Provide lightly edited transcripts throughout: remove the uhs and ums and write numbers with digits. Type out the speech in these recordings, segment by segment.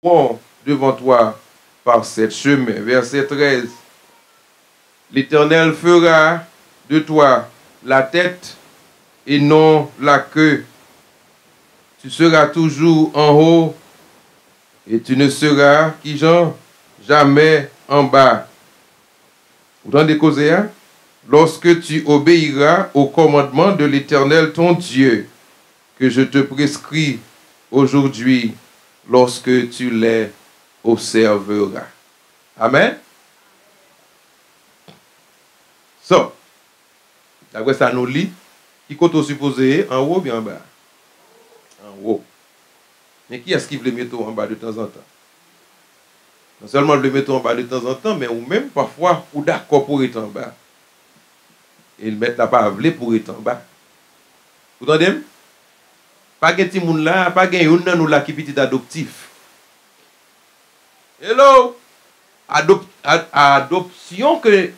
iront devant toi par cette chemin. Verset 13. L'Éternel fera de toi la tête et non la queue. Tu seras toujours en haut et tu ne seras, qui genre, jamais en bas. Vous entendez causer, hein? Lorsque tu obéiras au commandement de l'Éternel ton Dieu, que je te prescris aujourd'hui, lorsque tu les observeras. Amen. So, d'après ça, nous lit, qui compte supposé en haut ou bien en bas? En haut. Mais qui est-ce qui veut le mettre en bas de temps en temps? Non seulement le mettre en bas de temps en temps, mais ou même parfois, ou d'accord pour être en bas. Et le mettre là pas pour être en bas. Vous entendez? Pas de petit monde là, pas de yon nan nou là qui petit adoptif. Hello! Adoption que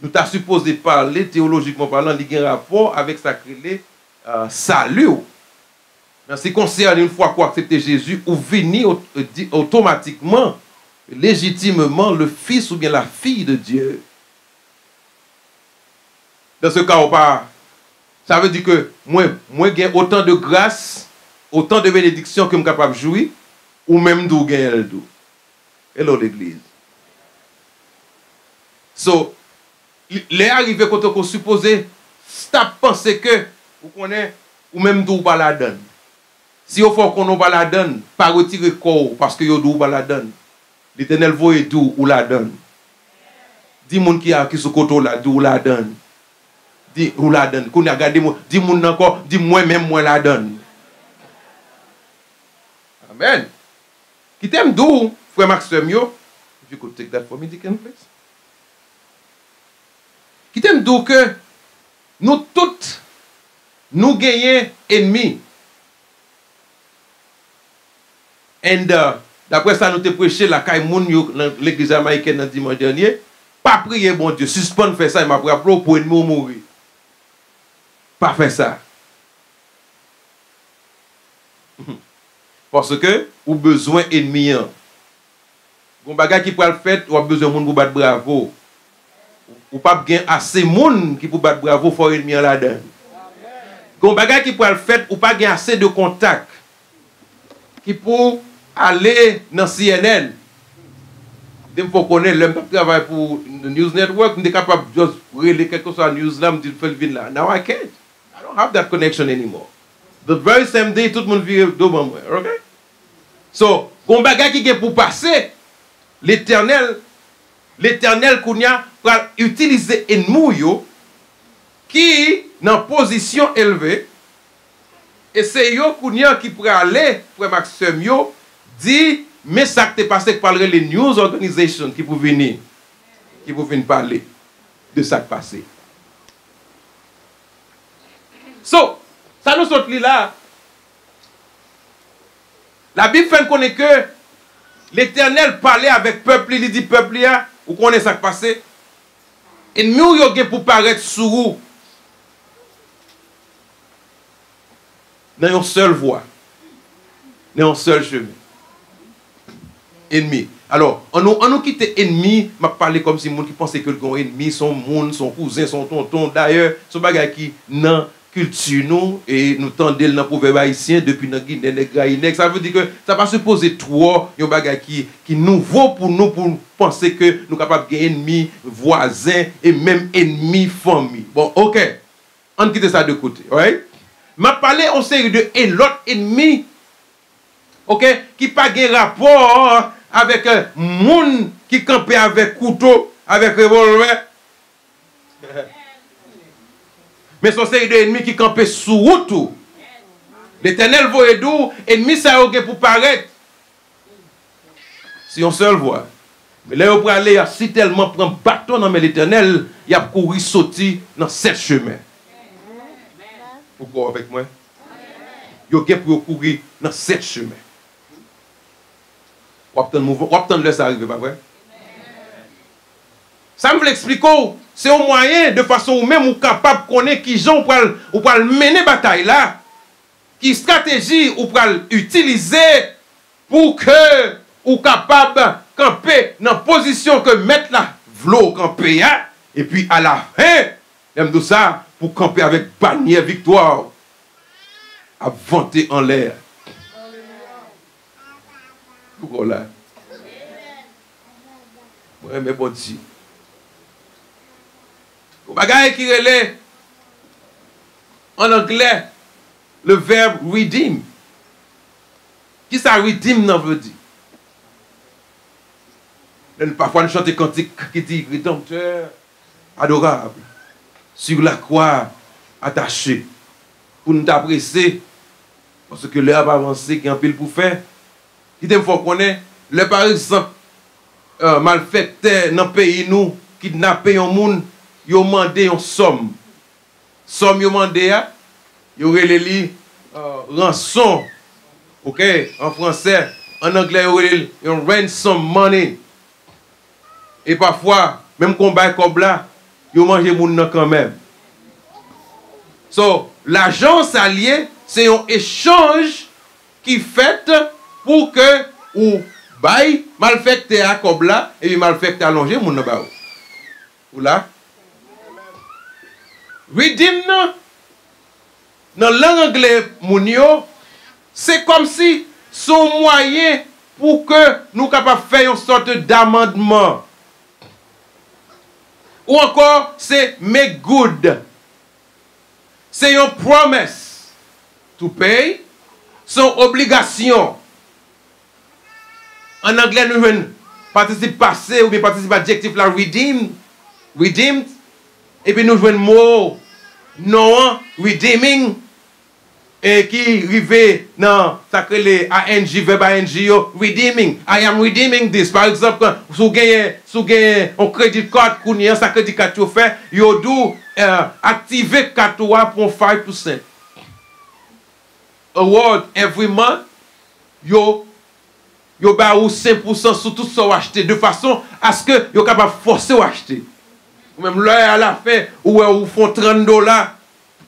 nous t'a supposé parler, théologiquement parlant, il y a un rapport avec ça créé salut. Mais c'est concerne une fois qu'on accepte Jésus, ou venir automatiquement, légitimement, le fils ou bien la fille de Dieu. Dans ce cas, ça veut dire que moi j'ai autant de grâce, autant de bénédictions que je suis capable de jouir, ou même d'où gagner le dos. Hello l'église. So, les arrivés quand on suppose, stop penser que vous connaissez, ou même d'où pas la donne. Si vous faut qu'on pas la donne, pas retirer corps parce que vous d'où pas la donne. L'Éternel voit d'où ou la donne. Dis moun qui a qui sous côté là d'où la donne. Dis ou la donne. Qu'on a regardé dis moun encore, dis moi même moi la donne. Amen. Qui t'aime d'où frère Maxime yo? If you could take that for me, Deacon, please. Qui t'aime d'où que nous toutes nous gagnons ennemis. Et d'après ça, nous te prêché la caille moun dans l'église américaine dans dimanche dernier. Pas prier, bon Dieu. Suspendre faire ça, il m'a pris pour ennemi mourir. Pas faire ça. Parce que, ou besoin ennemi. Gon bagay qui peut le faire, ou a besoin moun pour battre bravo. Ou pas bien assez moun qui pour battre bravo pour ennemi là-dedans. Gon bagay qui peut le faire, ou pas bien assez de contact qui pour aller dans CNN. Il faut connaître, l'homme qui travaille pour le News Network, je suis capable de juste relayer quelque chose à News là, je dis, là. Now I can't. I don't have that connection anymore. The very same day, tout le monde vit devant moi. OK? So, quand bagay qui est pour passer, l'Éternel, Kounia, va utiliser un mouillot qui, dans position élevée, et c'est yo Kounia qui pourrait aller, frère Maxime yo, dit, mais ça qui t'est passé par les news organizations qui pour venir parler de ça qui passé. So, ça nous saute là. La Bible fait qu'on est que l'Éternel parlait avec peuple, il dit peuple là, ou connaît ça qui passé. Et nous yo pour paraître sous vous. Dans une seule voie, dans un seul chemin. Ennemi. Alors, on nous quitte ennemi, m'a parlé comme si monde qui pensait que le ennemi, son monde, son cousin, son tonton. D'ailleurs, ce bagage qui dans culture nous et nous tendons dans le proverbe haïtien depuis dans Guinée, ça veut dire que ça va se poser trop, un bagage qui nouveau pour nous pour penser que nous sommes capables de ennemi, voisins et même ennemi famille. Bon, OK. On quitte ça de côté, right? M'a parlé en série de l'autre ennemi, ok, qui pas de rapport avec moun qui campait avec couteau, avec revolver. Mais son série de ennemis qui campait sous route. L'Éternel voit d'où, ennemi ça a pour paraître. Si on seul voit. Mais là, on peut aller, si tellement prendre bâton dans l'Éternel, il a couru sauter dans 7 chemins. Pourquoi avec moi? Yo gen pour courir dans 7 chemins. Ou attendre laisse arriver, pas vrai? Ça me l'explique, c'est un moyen de façon ou même ou capable de connaître qui gens ou pour mener bataille là, qui stratégie ou pour utiliser pour que ou capable de camper dans la position que mettre la vlo camper, hein? Et puis à la fin, j'aime tout ça, pour camper avec bannière victoire, à vanter en l'air. Voilà. Ouais, mais bon Dieu. Au bagage qui relève en anglais le verbe redeem. Qui ça redeem non veut dire? Parfois nous chantons des cantiques qui dit rédempteur adorable sur la croix attaché pour nous apprécier parce que l'heure va avancer qui en pile pour faire. Il faut connaître le par exemple malfaiteur dans le pays nous kidnapper un monde, ils ont demandé une somme. Somme ils ont demandé, ils ont relé rançon. OK, en français, en anglais ils ont relé ransom money. Et parfois, même combat comme là, ils ont mangé moun quand même. So, l'agence alliée, c'est un échange qui fait pour que ou bail malfecté à comme là et puis malfecté allongé moun ba ou là. Redeem dans langue anglaise moun yo, c'est comme si son moyen pour que nous capable faire une sorte d'amendement. Ou encore, c'est make good. C'est une promesse to pay, son obligation. En anglais, nous avons participe passé ou bien participe adjectif la redeemed. Et puis nous avons le mot non, redeeming. Et qui arrive dans les ANG, verbe ANG, redeeming. I am redeeming this. Par exemple, si vous avez un crédit card, vous avez un crédit card, vous faites, vous devez activer 4 pour 5%. Award every month, vous avez 5% sur tout ce que vous achetez, de façon à ce que vous êtes capable de forcer à acheter. Même là, à la fin, vous font $30.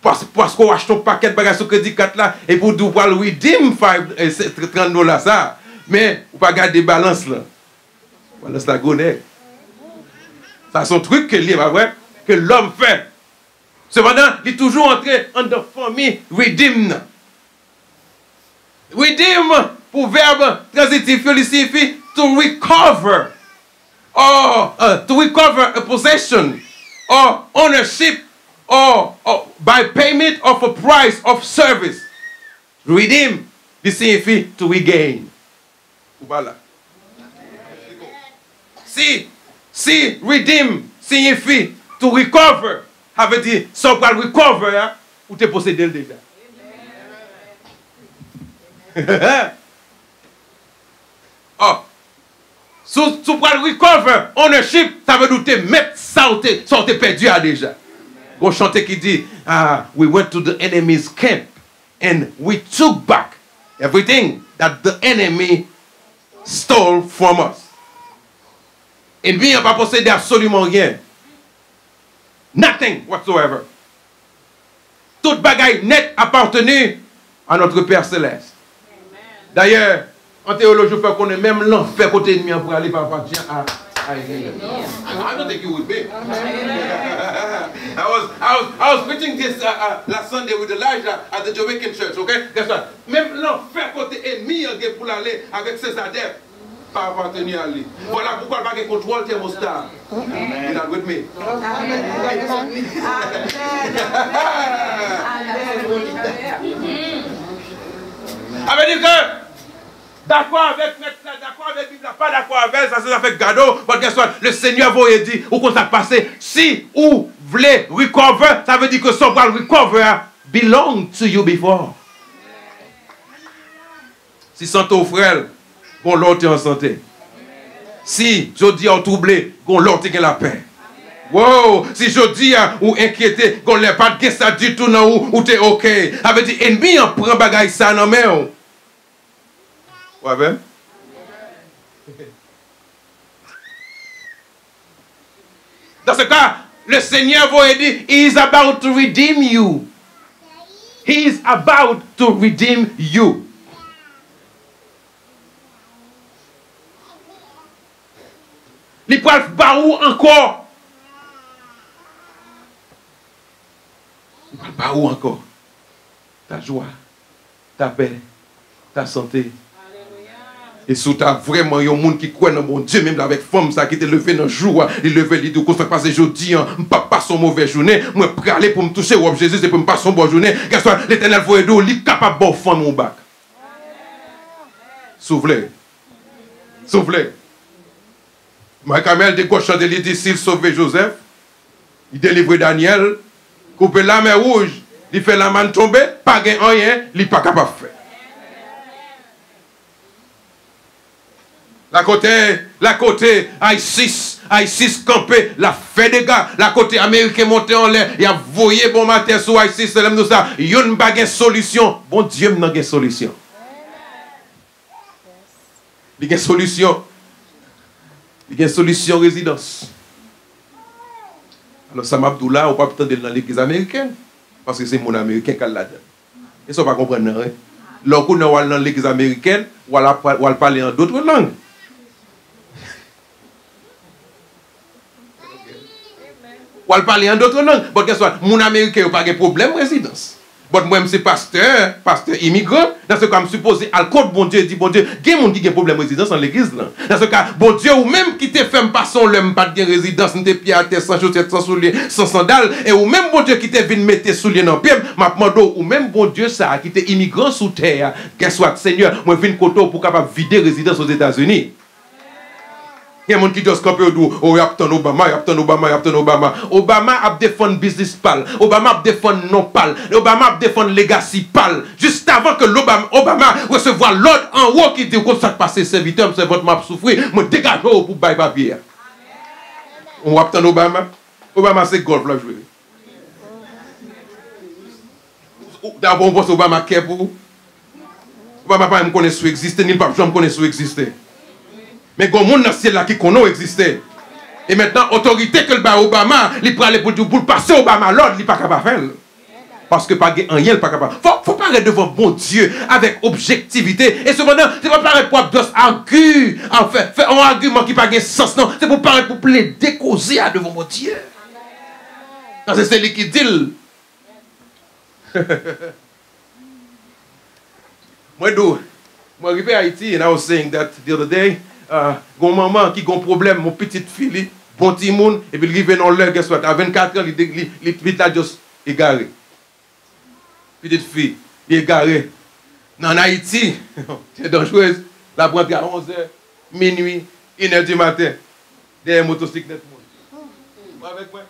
Parce qu'on achète un paquet de bagages sur crédit 4 là, et pour nous pouvoir redeem $30 ça. Mais, vous pas garder balance là. Balance la gonne. Ça, c'est un truc que l'homme fait. Cependant, il est toujours entré en de famille redeem. Redeem, pour verbe transitif, il signifie to recover. Or, to recover a possession. Or, ownership. Or by payment of a price of service. Redeem, this signifie to regain. Voilà. Si redeem signifie to recover, ça veut dire, si on parle recover, hein, ou t'es possédé déjà. Oh. Si on parle recover, ownership, ça veut dire que tu mettre ça ou t'es perdu déjà. Go chanter qui dit, we went to the enemy's camp and we took back everything that the enemy stole from us. Ennemi n'a pas possédé absolument rien. Nothing whatsoever. Toute bagaille net appartenu à notre Père Céleste. D'ailleurs, en théologie, il faut qu'on ait même l'enfer côté ennemi pour aller par partir à I don't think you would be. I was preaching this last Sunday with Elijah at the Jamaican church, okay? Guess what? Même l'enfer côté ennemi pour aller avec ses adeptes, pas appartenir à lui. Voilà pourquoi il va contrôle thermostat. You're not with me. Ça veut dire que d'accord avec d'accord avec Bible, pas d'accord avec ça, ça fait cadeau. Parce que le Seigneur vous a dit, ou qu'on s'est passé, si vous voulez recover, ça veut dire que son bras recover belong to you before. Si sans ton frère, qu'on l'autre en santé. Si je dis en troublé, qu'on l'autre qui la paix. Wow, si je dis ou inquiété, qu'on n'a pas de ça du tout, non, ou t'es ok. Ça veut dire, ennemi en prend bagaille ça, non, mais ouais, ben? Dans ce cas, le Seigneur vous a dit, He is about to redeem you. He is about to redeem you. Il peut le barou encore. Il peut le barou encore. Ta joie, ta paix, ta santé. Et si tu as vraiment un monde qui croit dans mon Dieu, même avec femme, ça qui te levé dans le jour, il levé, il dit, qu'on se passe aujourd'hui, je ne pas passer une mauvaise journée, je vais prêt aller pour me toucher, ou Jésus, et pour me passer une bonne journée. Qu'est-ce que l'éternel voit d'eau, il est capable de faire femme mon bac. Sauve-les. Sauve-les. Kamel de gauche de il dit, s'il sauve Joseph, il délivre Daniel, coupe la mer rouge, il fait la main tomber, pas de rien, il n'est pas capable de faire. La côté ISIS campé, la fait des gars, la côté américain monté en l'air, il a voyé bon matin sur ISIS, il n'y a pas de solution. Bon Dieu, il n'y a pas de solution. Il y a une solution. Il y a une solution résidence. Alors, Sam Abdullah, on ne peut pas attendre dans l'église américaine, parce que c'est mon américain qui l'a dit. Et ça, on ne va pas comprendre. Lorsqu'on est dans l'église américaine, on va parler en d'autres langues. On va parler en d'autres langues. Bon, qu'est-ce que mon américain n'a pas de problème de résidence. Bon, moi, c'est pasteur immigrant. Dans ce cas, je suppose, à compte, bon Dieu, dit, bon Dieu, il y a des gens qui ont problème de résidence dans l'église. Dans ce cas, bon Dieu, ou même qui te fait passer l'homme, pas de résidence, ni pieds à terre, sans chaussettes, sans souliers, sans sandales, et ou même bon Dieu qui te vient mettre souliers dans le pied, ou même bon Dieu, ça, qui te immigrant sous terre, qu'est-ce soit, Seigneur, moi, je viens de pour capable vider résidence aux États-Unis. Il y a des gens qui disent oh, il y a Obama, il y a Obama, il y a Obama. Obama a défendu business pal. Obama a défendu non pal. Obama a défendu legacy pal. Juste avant que Obama recevoir l'ordre en haut qui dit que ça passe serviteur, c'est votre map souffrir, moi dégage pour bailler papier. On va attendre Obama. Obama c'est golf là jouer. D'abord on pense Obama qui est pour vous. Obama pas me connaît sous exister, ni pas me connaît sous exister. Mais il y a des gens dans le ciel là qui connaissent exister. Et maintenant, l'autorité que le Obama, il peut aller pour passer Obama l'ordre, il n'est pas capable de faire. Parce que pas rien, il n'est pas capable. Faut parler devant bon Dieu avec objectivité. Et cependant, ce n'est pas parler pour arguer. En fait, un argument qui n'a pas de sens. Non, c'est pour parler pour plaider, causer devant mon Dieu. C'est celui qui dit. Moi, je suis à Haïti and I was saying that the other day. Gon maman qui a un problème, mon petite fille, bon petit monde, et puis il arrive dans l'heure, qu'est-ce que à 24 ans, il a juste égaré. Petite fille, il est égaré. En Haïti, c'est dangereux, la prendre à 11h, minuit, 1h du matin, derrière une motocyclette. Avec moi.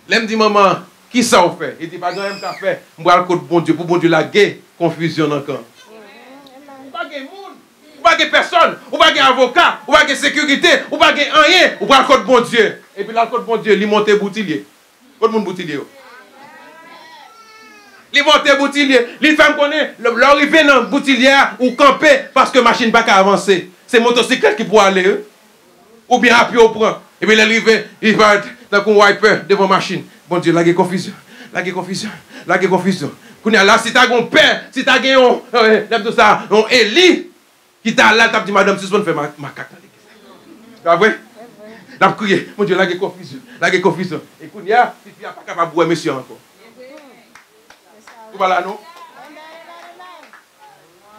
Là, me dit maman, qui ça on fait? Il dit, pas grand même ça fait, je vais le code bon Dieu, pour bon Dieu la guerre, confusion encore. Pas de monde. Ou pas de personne, ou pas d'avocat, ou pas de sécurité, ou pas de rien, ou pas le code bon Dieu. Et puis là, le code bon Dieu, il monte boutillier. Tout le monde boutillier. Il monte boutillier. Il fait me connaître, l'arrivée dans boutillier ou camper parce que la machine n'a pas avancé. C'est motocyclette qui peut aller. Ou bien à pied au prend. Et puis l'arrivée, il va dans un wiper devant la machine. Bon Dieu, là, il y a confusion. Là, il y a confusion. Là, il y a confusion. Là, si tu as un père, si tu as un Élie, qui t'a là, t'as dit, madame, si on fait ma carte dans l'église. Tu vois? T'as crié, mon Dieu, là, il y a confusion. Là, il y a confusion. Et quand il y a, si tu n'as pas capable de voir monsieur encore. Tu vois là, non?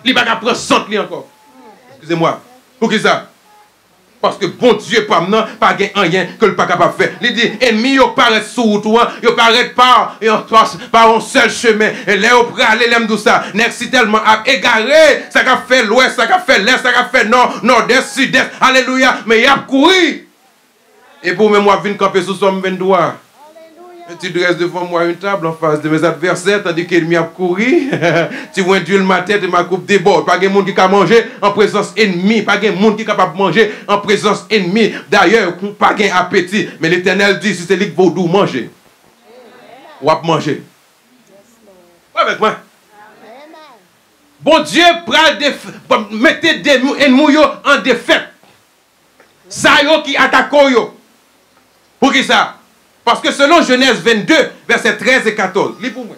Il va pas prendre 100 encore. Excusez-moi. Pour qui ça? Parce que bon Dieu, pas maintenant, pas rien que le pas capable de faire. Il dit, ennemi, il paraît sous toi, il paraît par un seul chemin. Et là, il peut aller, l'aime tout ça. N'est-ce tellement égaré, ça a fait l'ouest, ça a fait l'est, ça a fait nord, nord-est, sud-est. Alléluia. Mais il a couru. Et pour moi, je viens camper sous son 22. Tu dresses devant moi une table en face de mes adversaires, tandis qu'il m'y a couru. Tu vois, Dieu ma tête et ma coupe déborde. Pas de monde qui a mangé en présence ennemie. Pas de monde qui est capable de manger en présence ennemie. D'ailleurs, pas d'appétit. Mais l'Éternel dit, si c'est lui qui va manger, ou à manger. Avec moi. Bon Dieu, mettez des ennemis en défaite. Ça y qui attaque. Pour qui ça? Parce que selon Genèse 22, versets 13 et 14, lis pour moi.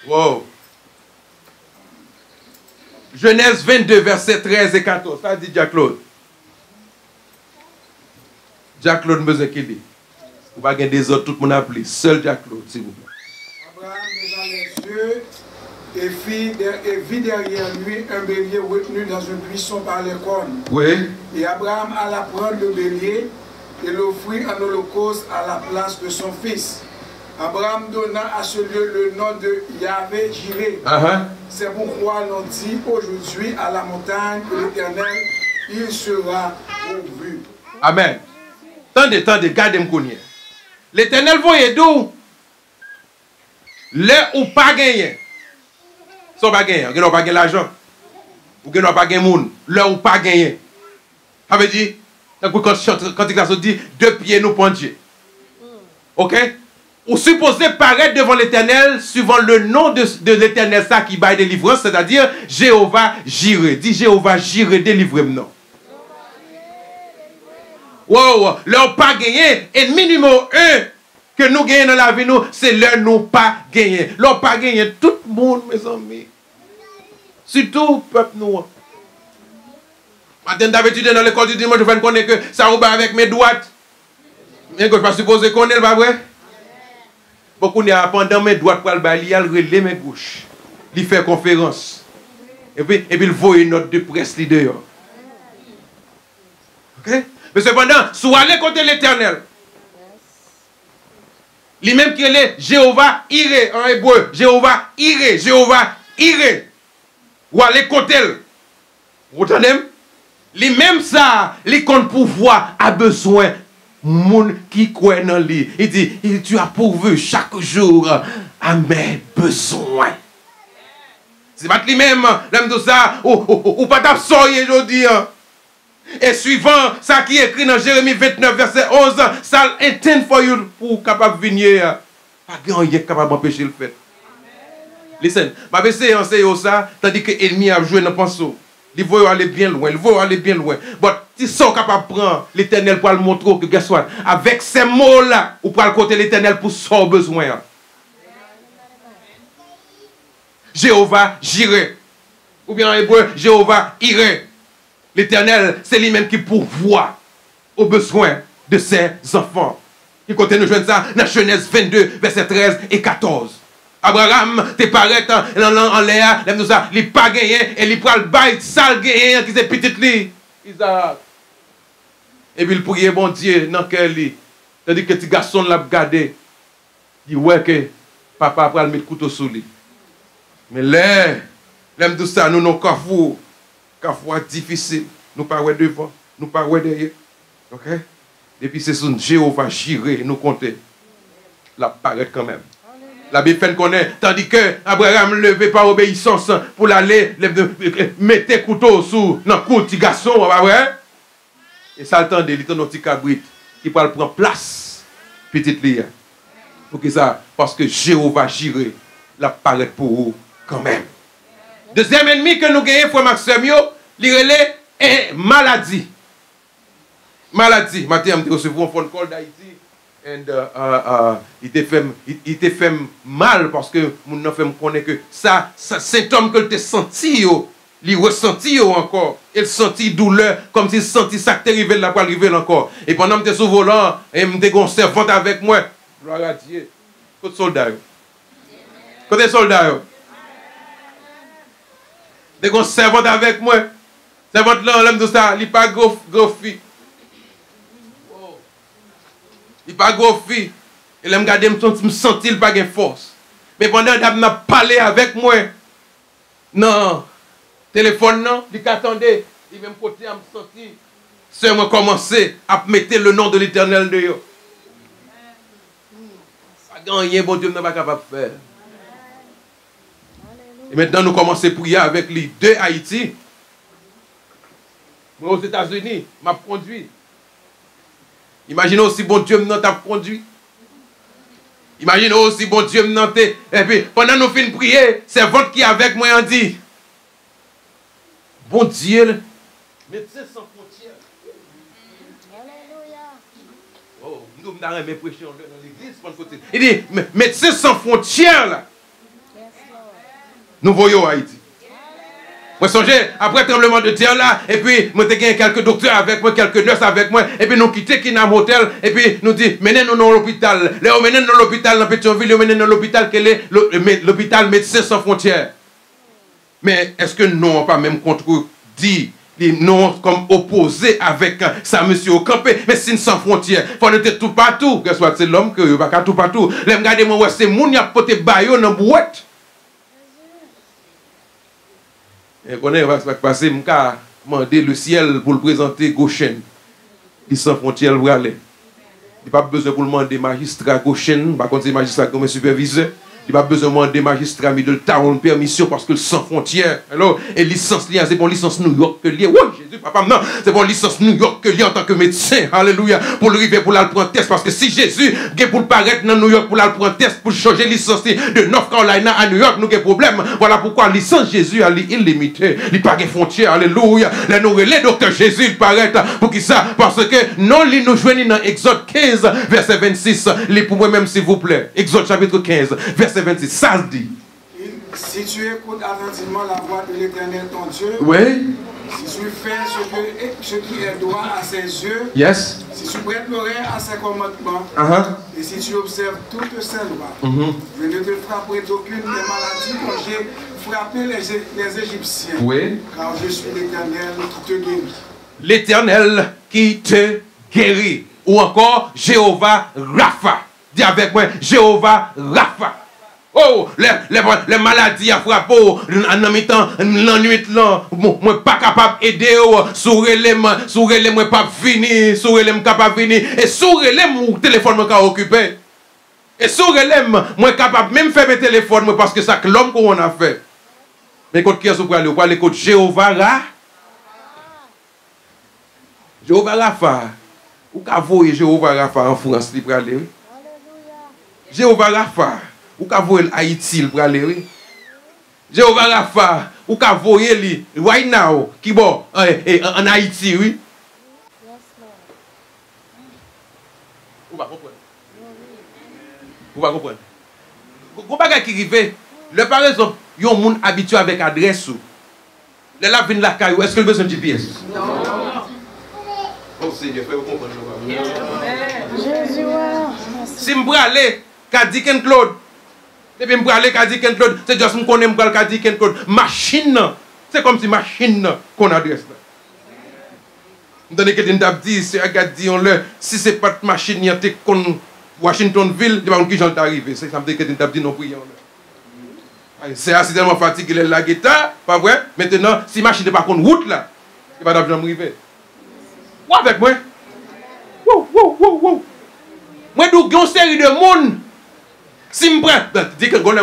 Wow. Genèse 22, versets 13 et 14. Ça dit Jacques-Claude. Jacques-Claude besoin qu'il dit. Vous ne pouvez pas des autres, tout le monde appelé. Seul Jacques-Claude, s'il vous plaît. Abraham leva les yeux et vit derrière lui un bélier retenu dans un buisson par les cornes. Oui. Et Abraham alla prendre le bélier et l'offrit en holocauste à la place de son fils. Abraham donna à ce lieu le nom de Yahvé Jiré. C'est pourquoi l'on dit aujourd'hui à la montagne de l'Éternel, il sera pourvu. Amen. Tendez, gardez-moi. L'Éternel voyait d'où? Là où pas gagné. Sans pas gagner. Vous n'avez pas gagné l'argent. Vous n'avez pas gagné le monde. Là où pas gagné. Ça veut dire, quand il dit, deux pieds nous prend Dieu. Ok? Ou supposez paraître devant l'Éternel suivant le nom de l'Éternel, ça qui baille délivrance, c'est-à-dire Jéhovah Jiré. Dis Jéhovah Jiré, délivrez-moi. Wow, leur pas gagné. Ennemi numéro 1 que nous gagnons dans la vie, c'est leur nous pas gagné. Leur pas gagné. Tout le monde, mes amis. Surtout, peuple noir. Maintenant, d'habitude, dans l'école du dimanche, je vais connaître que ça va avec mes droites. Mais je ne pas supposer qu'on est, pas vrai? Beaucoup de pendant mes droites pour le bali, il relève mes gauches. Il fait conférence. Et puis il voit une note de presse dehors. Ok? Mais cependant, soit aller contre l'Éternel. Lui-même qui est Jéhovah Iré en hébreu. Jéhovah Iré. Jéhovah Iré. Ou aller contre elle. Vous entendez? Lui-même ça, les compte pouvoir a besoin. Moun qui croit dans lui. Il dit, tu as pourvu chaque jour à mes besoins. C'est pas lui-même, l'aime de ça, ou pas t'absorber aujourd'hui. Et suivant ça qui est écrit dans Jérémie 29, verset 11, ça intend for you pour capable venir. Pas rien capable d'empêcher le fait. Listen, ma essayer d'enseigner ça, tandis que l'ennemi a joué dans le pinceau. Il veut aller bien loin, il veut aller bien loin. Mais si sont capables de prendre l'Éternel pour le montrer que, guess what, avec ces mots-là, ou pour le côté l'Éternel pour son besoin. Jéhovah Jiré. Ou bien en hébreu, Jéhovah Iré. L'Éternel, c'est lui-même qui pourvoit aux besoins de ses enfants. Il continue de joindre ça dans Genèse 22, versets 13 et 14. Abraham te paraît en l'air, il pas gagné, et il prend le bail sale gagné qui est petit li. Isaac. Et puis il prie bon Dieu dans quel lit. C'est-à-dire que petit garçon l'a regardé. Il voit que papa va mettre couteau sous lui. Mais là, l'aime tout ça, nous non carrefour difficile. Nous pas ouais devant, nous pas ouais derrière. OK? Et puis c'est son Jéhovah Jiré, nous compter. La paraît quand même. La Bible fait connaît, tandis que Abraham ne levait pas obéissance pour aller mettre couteau sous le cou petit garçon, pas vrai? Et ça le temps de l'état petit cabrit qui peut prendre place, petite lia. Pour que ça, parce que Jéhovah Jiré, la paraît pour vous quand même. Deuxième ennemi que nous gagnons, frère Maxime, il relève est maladie. Maladie. Matin, je reçu un phone call d'Haïti. Et il te fait mal parce que mon enfant me connaît que ça symptôme que tu senti, il ressenti encore. Il senti douleur comme s'il sentit ça qui arrivé là pour arriver encore. Et pendant que tu es sur le volant, et je suis une servante avec moi. Gloire à Dieu. Côté soldat. Côté soldat. Je suis une servante avec moi. Servante là, l'homme de ça, il n'est pas gros fille. Il n'est pas gros fille. Et là, je me sens il pas de force. Mais pendant que je parlé avec moi, non, téléphone, non, il attendait. Il même côté, je me senti. C'est moi commencer à mettre le nom de l'Éternel de yo. Pas rien, bon Dieu n'est pas capable de faire. Et maintenant, nous commençons à prier avec les deux Haïti. Moi, aux États-Unis, m'a conduit. Imaginez aussi, bon Dieu nous t'a conduit. Imaginez aussi, bon Dieu nous t'a. Et puis, pendant nous finissons de prier, c'est votre qui est avec moi, on dit, bon Dieu, médecin sans frontières. Alléluia. Oh, nous avons mes prêchés dans l'église. Il dit, médecin sans frontières, là. Nous voyons Haïti. Moi, songez, après le tremblement de terre là, et puis, moi, j'ai quelques docteurs avec moi, quelques nurses avec moi, et puis, nous quittons qui dans l'hôtel, et puis, nous disons, menez-nous dans l'hôpital. Là, on menez dans l'hôpital, dans Pétionville, on menez dans l'hôpital, quel est l'hôpital Médecins Sans Frontières. Mais, est-ce que nous, on pas même contredit, non comme opposé avec ça, monsieur au campé, mais c'est sans frontières. Il faut être tout partout. Que soit c'est l'homme que il va tout partout. Les regardez moi, c'est moun qui a porté baillot dans boîte. Et qu'on va passer, m'ka demander le ciel pour le présenter Goshen. Il sans frontières pour aller. Il pas besoin pour le demander magistrat Goshen, par contre c'est magistrat comme superviseur. Il n'y a pas besoin de demander magistrat Middletown permission parce que sans frontières. Alors, et licence liée, c'est bon licence New York que lié. Oui, Jésus, papa, non, c'est bon licence New York que lié en tant que médecin. Alléluia. Pour le river, pour la prendre test. Parce que si Jésus, pour le paraître dans New York, pour la prendre test, pour changer licence de North Carolina à New York, nous avons problème. Voilà pourquoi licence Jésus, elle est illimitée. Il n'y a pas de frontières. Alléluia. Les nous les docteur Jésus, il paraît. Pour qui ça? Parce que non, il nous joignent dans Exode 15, verset 26. Les pour moi-même, s'il vous plaît. Exode chapitre 15, verset 26, ça se dit. Si tu écoutes attentivement la voix de l'Éternel ton Dieu, oui. Si tu fais ce qui est droit à ses yeux, yes. Si tu prêtes l'oreille à ses commandements, et si tu observes toutes ses lois, je ne te frapperai d'aucune des maladies quand j'ai frappé les Égyptiens, oui. Car je suis l'Éternel qui te guérit. L'Éternel qui te guérit. Ou encore Jéhovah Rapha. Dis avec moi, Jéhovah Rapha. Oh, les maladies à frapper, en mi-temps, la nuit, moi pas capable d'aider, sourire, moi pas fini, sourire, capable de venir, et sourire, mon téléphone m'a occupé. Et sourire, moi capable même faire mes téléphones, parce que c'est l'homme qu'on a fait. Mais quand qui est-ce qu'on va aller, contre Jéhovah Rapha. Jéhovah Rapha. Ou qu'a voyé Jéhovah Rapha en France, il peut aller. Jéhovah Rapha. Ou qu'a voyé Haïti, il peut aller. Jéhovah Rapha. Ou qu'a voyé lui, right now, qui bon, en Haïti, oui. Vous va comprendre. Vous va comprendre. Vous pas qui arrive. Le par exemple, il y a un monde habitué avec adresse. Le là vient la caillou. Est-ce que le besoin de GPS? Non. Oh Seigneur, frère, vous comprenez. Jésus, si je vais aller, Kadi Ken Claude, depuis que je vais aller, Kadi Ken Claude, c'est juste que je connais Kadi Ken Claude. Machine, c'est comme si machine qu'on adresse là. Dans les cas de dit, c'est un gars dit, si ce n'est pas de machine, il y a Washingtonville, il y a qui j'en arrivé. C'est ça que je dit non prions. C'est assez tellement fatigué la guitare, pas vrai? Maintenant, si machine n'est pas contre route là, il va pas arriver. Ou avec moi? Moi, je suis une série de monde. Si je prends, dis que je suis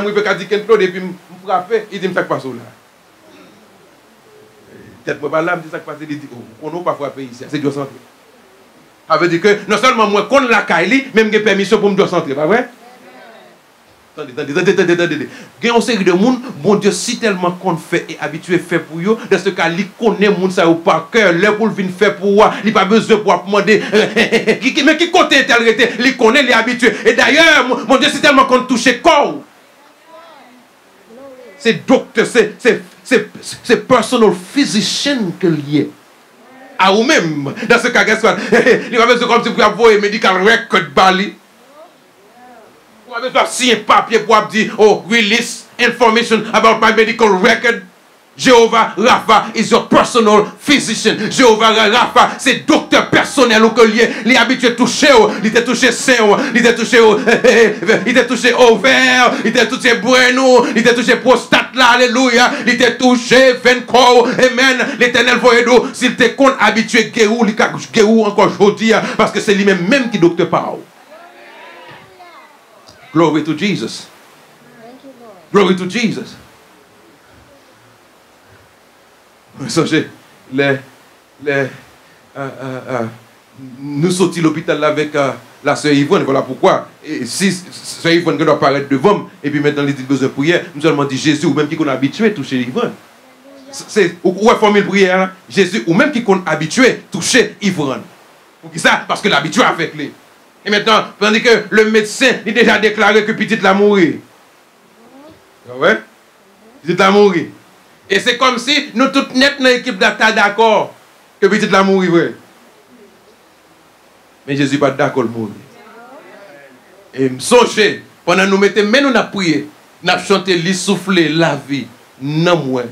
un peu et puis je frappe, il dit, je ne fais pas ça là. Peut-être que je ne fais pas ça, il dit, on n'a pas frappé ici, c'est Dieu centré. Ça veut dire que non seulement moi, quand la caille, même j'ai permission pour me Dieu centré, pas vrai? Attendez. Il y a une série de monde, bon Dieu, si tellement qu'on fait et habitué fait pour eux, dans ce cas, il connaît monde ça ou par cœur, là pour le venir faire pour moi, il n'a pas besoin pour demander, mais qui côté est-elle, il connaît, il est habitué. Et d'ailleurs, mon Dieu, si tellement qu'on touche corps. C'est docteur, c'est personal physician que lié. À vous-même, dans ce cas, il n'a pas besoin comme si vous avez un medical record bali. Vous avez besoin de signer un papier pour dire, oh, release information about my medical record. Jéhovah Rapha is your personal physician. Jéhovah Rapha, c'est docteur personnel ou que il est habitué à toucher, il était touché sein, il était touché ovaire, il était touché brennou, il était touché prostate là, alléluia, il était touché veine corps, amen. L'Éternel voyait d'eau, s'il te compte habitué guérou, il guérou encore aujourd'hui, parce que c'est lui-même qui docteur parle. Glory to Jesus. Glory to Jesus. Songez, nous sortis l'hôpital avec la sœur Yvonne, voilà pourquoi. Et si sœur Yvonne doit apparaître devant, et puis maintenant les besoin de prière, nous seulement dit Jésus, ou même qui qu'on a habitué à toucher Yvonne. C'est où est formule prière, hein? Jésus, ou même qui qu'on a habitué à toucher Yvonne. Pour qui ça? Parce que l'habitué avec lui. Et maintenant, tandis que le médecin, il a déjà déclaré que petite l'a mourir. Ouais? Petite l'a mourir. Et c'est comme si nous toutes net dans l'équipe d'accord que petit la mourir vrai. Mais Jésus pas d'accord mourir. Et me songer pendant nous mettons mais nous n'a prié, n'a chanté li souffler la vie non moi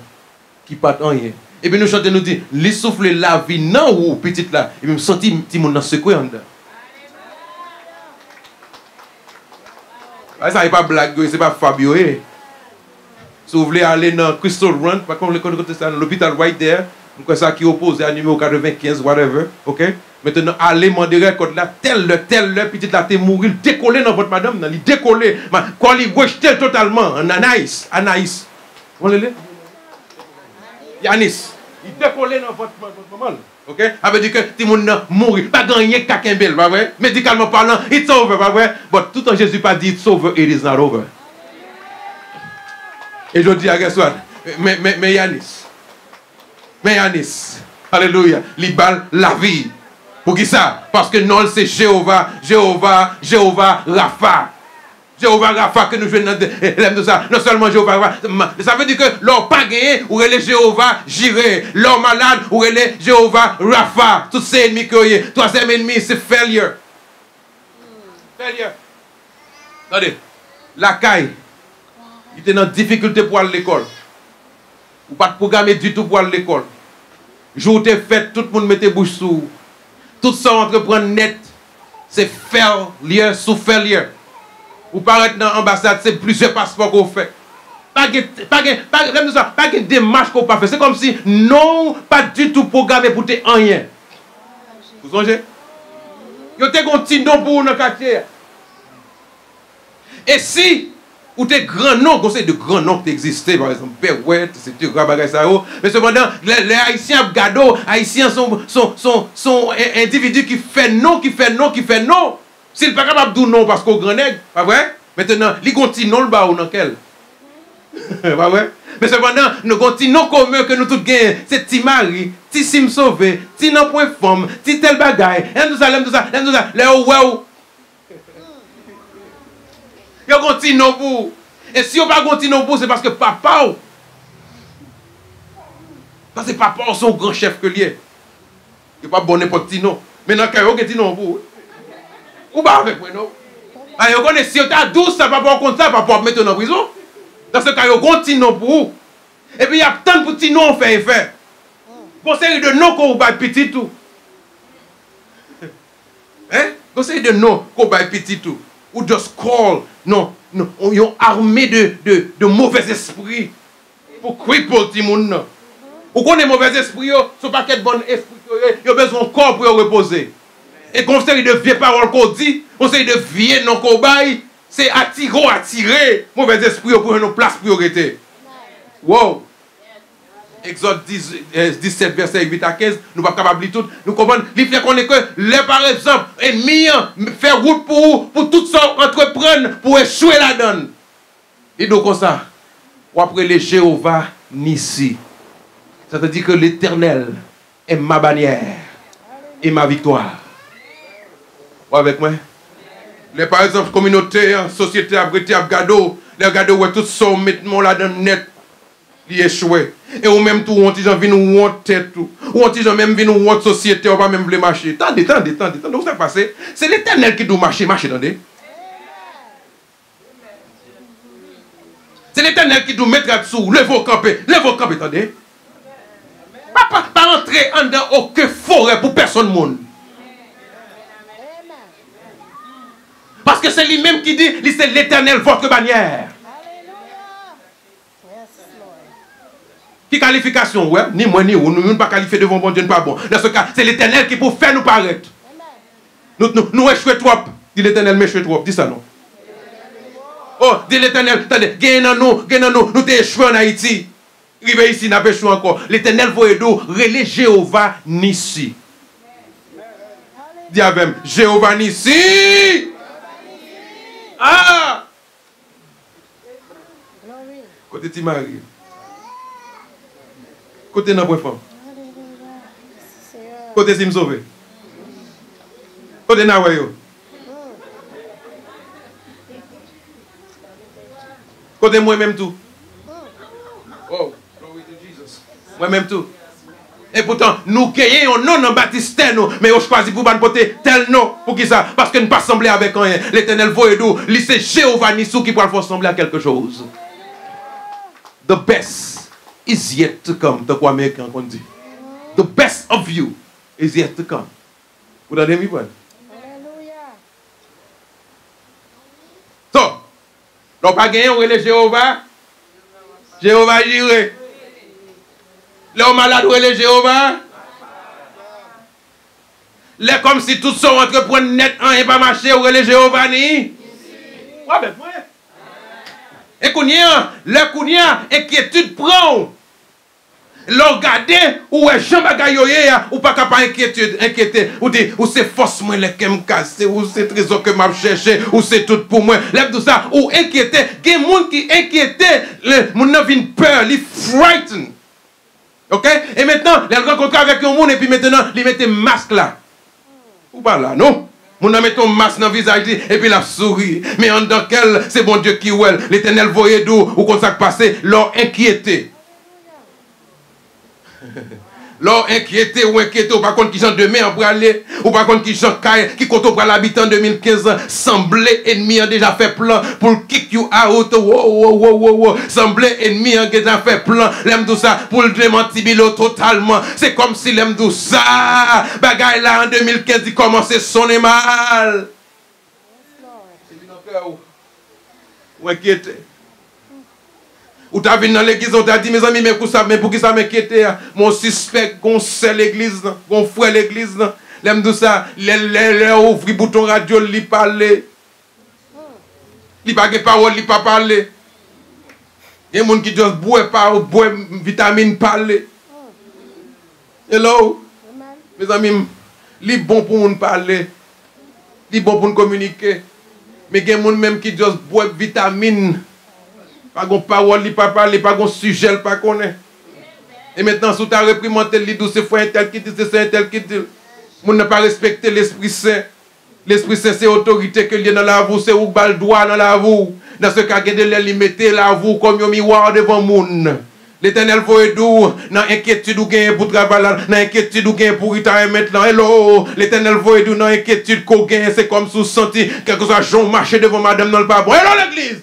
qui pas rien. Et puis nous chantons nous dit li souffler la vie non ou petite là et puis me senti petit monde dans secouer en dedans. Ça n'est pas blague, c'est pas Fabio. Si vous voulez aller dans Crystal Run, par contre, l'hôpital right there, ça qui oppose à numéro 95, whatever, ok? Maintenant, allez demander record là, tel, petit là, t'es mourir, décoller dans votre madame, il décoller, quand il rejeté totalement, Anaïs, vous voyez? Yanis, il décoller dans votre maman. Ok? Ça veut dire que tout le monde mourit. Pas gagner kakembel, pas vrai? Médicalement parlant, it's over, pas vrai? Mais tout en Jésus pas dit it's over, it is not over. Et je dis à guess what? Mais Yanis, alléluia, libal la vie. Pour qui ça? Parce que non, c'est Jéhovah Rapha. Jéhovah Rapha que nous jouons dans ça. Non seulement Jéhovah Rapha, ça veut dire que l'homme pas gagné, ou elle est Jéhovah Jireh. L'homme malade, ou elle est Jéhovah Rapha. Tous ces ennemis que vous avez. Troisième ennemi, c'est failure. Failure. Attendez, la caille, il était dans difficulté pour aller à l'école. Ou pas de programme du tout pour aller à l'école. Jour de fête, tout le monde mettait bouche sous. Tout ça entreprendre net, c'est failure sous failure. Ou paraître dans l'ambassade, c'est plusieurs passeports qu'on fait. Pas de démarche qu'on pas fait. C'est comme si non, pas du tout programmé pour te rien. Vous songez? Vous avez un petit nom pour dans le quartier. Et si ou tes grands noms, conseil de grands noms qui existaient, par exemple, Perouette, c'était grand bagage ça. Mais cependant, les Haïtiens gado, Haïtiens sont individus qui fait non. S'il n'est pas capable de dire non parce qu'on grand nègre, pas vrai? Maintenant, il continue non le bas ou dans quel? Pas vrai? Mais cependant, nous continuons commun que nous tous gagnons. C'est petit mari, petit sim sauvé, petit non point femme, petit tel bagaille, tout ça. Les wow. Ils continuent pour. Et si on ne continue pas pour, c'est parce que papa. Parce que papa, c'est un grand chef que lui. Il n'est pas bon n'importe qui non. Mais dans le cas où il non pour. Ou pas avec moi, non? Alors, si on t'a 12, ça va pas contre ça, va pas mettre en prison. Dans ce cas, il continue pour vous. Et puis, il y a tant de petits noms à faire. Conseil de noms qu'on va petit tout. Hein? Conseil de noms qu'on va petit tout. Ou just call. Non. On y a armé de mauvais esprits. Pour cripple tout le monde. Ou qu'on est mauvais esprits, ce paquet de bons esprits, il y a besoin de corps pour reposer. Et conseil de vieilles paroles qu'on dit, conseil de vieilles non qu'on baille, c'est attirer mauvais esprits pour une place priorité. Wow! Exode 17, verset 8 à 15, nous ne sommes pas capables de tout. Nous comprenons, il fait qu'on est que, les par exemple, ennemis, faire route pour tout ça, entreprendre, pour échouer la donne. Et donc, comme ça, ou après le Jéhovah Nissi. Ça veut dire que l'Éternel est ma bannière et ma victoire. Ou avec moi? Les par exemple, communauté, société, abrité, abgado, les gado, ouais, tout ça, mettons là dans le net, il échoué. Et ou même tout, on dit, j'en viens nous honte tête tout. Ou on dit, j'en même viens nous honte société, on va même le marcher. Attendez. Donc, ça passe. C'est l'Éternel qui doit marcher, attendez. C'est l'Éternel qui doit mettre là-dessous, levez-vous camper, attendez. Pas entrer en dans aucune forêt pour personne monde. Parce que c'est lui-même qui dit, c'est l'Éternel votre bannière. Qui qualification, ouais? Ni moi, ni vous, nous ne sommes pas qualifiés devant bon Dieu, pas bon. Dans ce cas, c'est l'Éternel qui peut faire nous paraître. Nous échouons trop. Dis l'Éternel, m'échouons trop. Dis ça, non? Oh, dis l'Éternel, attendez, gagnez nous t'es échoué en Haïti. Arrivé ici, n'a pas échoué encore. L'Éternel voyez nous, relais Jéhovah Nissi. Dis avec moi, Jéhovah Nissi. Ah! Côté Timari. Côté n'a pas femme. Côté Sim sauvé. Côté Nawayo. Côté moi même tout. Oh, glory to Jesus. Ouais, même tout. Et pourtant, nous gagnons un nom dans baptistère, nous, mais on choisit pour porter tel nom. Pour qui ça? Parce que nous ne pas sembler avec rien. L'Éternel voit nous, c'est Jéhovah Nissou qui peut faire sembler à quelque chose. The best is yet to come. C'est quoi américain qu'on dit? The best of you is yet to come. Vous avez mis quoi? So, l'on pas gagné, on relève Jéhovah. Jéhovah Jireh. L'homme malade, on relève Jéhovah. Là, comme si tout ça entreprendre net, et pas marcher, on relève Jéhovah ni. Ouais, ben, ouais. Et qu'on y a, là qu'on y a, inquiétude prend. L'on regarde, ou est Jean Bagayoye, ou pas capable inquiéter, ou c'est forcément les qui me cassent, ou c'est trésor que m'a cherché, ou c'est tout pour moi. Lève tout ça, ou inquiéter. Il y a des gens qui inquiètent, mon nom vient peur, il frighten. Ok? Et maintenant, il rencontre avec un monde, et puis maintenant, il met un masque là. Ou pas là, non? Mon homme met un masque dans le visage, et puis la sourit. Mais en dans quel, c'est bon Dieu qui ouel. L'Éternel voyait d'où, ou comme ça passé, leur inquiété. L'or inquiété ou inquiété, ou par contre qui j'en demain pour aller, ou par contre qui j'en caille, qui compte pour l'habitant en 2015, semblait ennemi a déjà fait plan pour kick you out, semblait ennemi a déjà fait plan, l'aime tout ça, pour le démentir totalement. C'est comme si l'aime tout ça, bagaille là en 2015, il commençait à sonner mal. C'est bien encore ou inquiété. Ou t'as vu dans l'église, on t'a dit, mes amis, mais pour qui ça m'inquiète? Mon suspect, qu'on sait l'église, qu'on fouet l'église, l'aime tout ça, les ouvre le bouton radio, il parle. Il pas de parole, il pas parler. Il y a des gens qui disent, boire vitamine, parler. Hello? Mes amis, il est bon pour nous parler. Il est bon pour nous communiquer. Mais il y a des gens même qui disent, boire vitamine. Pas de parole, pas parler, pas de sujet, pas connaître. Et maintenant, si tu as réprimandé les douze fois un tel qui dit, c'est un tel qui dit. On n'a pas respecté l'Esprit Saint. L'Esprit Saint, c'est l'autorité que lié dans la vous, c'est où bal droit dans la vous. Dans ce cas, il y mettez la vous comme un miroir devant le monde. L'Éternel voit d'où, dans l'inquiétude ou gain pour travailler, dans l'inquiétude ou gain pour y maintenant. Hello, l'Éternel voit d'où, dans l'inquiétude qu'on gagne, c'est comme si vous sentez quelque chose Jean marché devant madame dans le pas bon. Hello, l'église.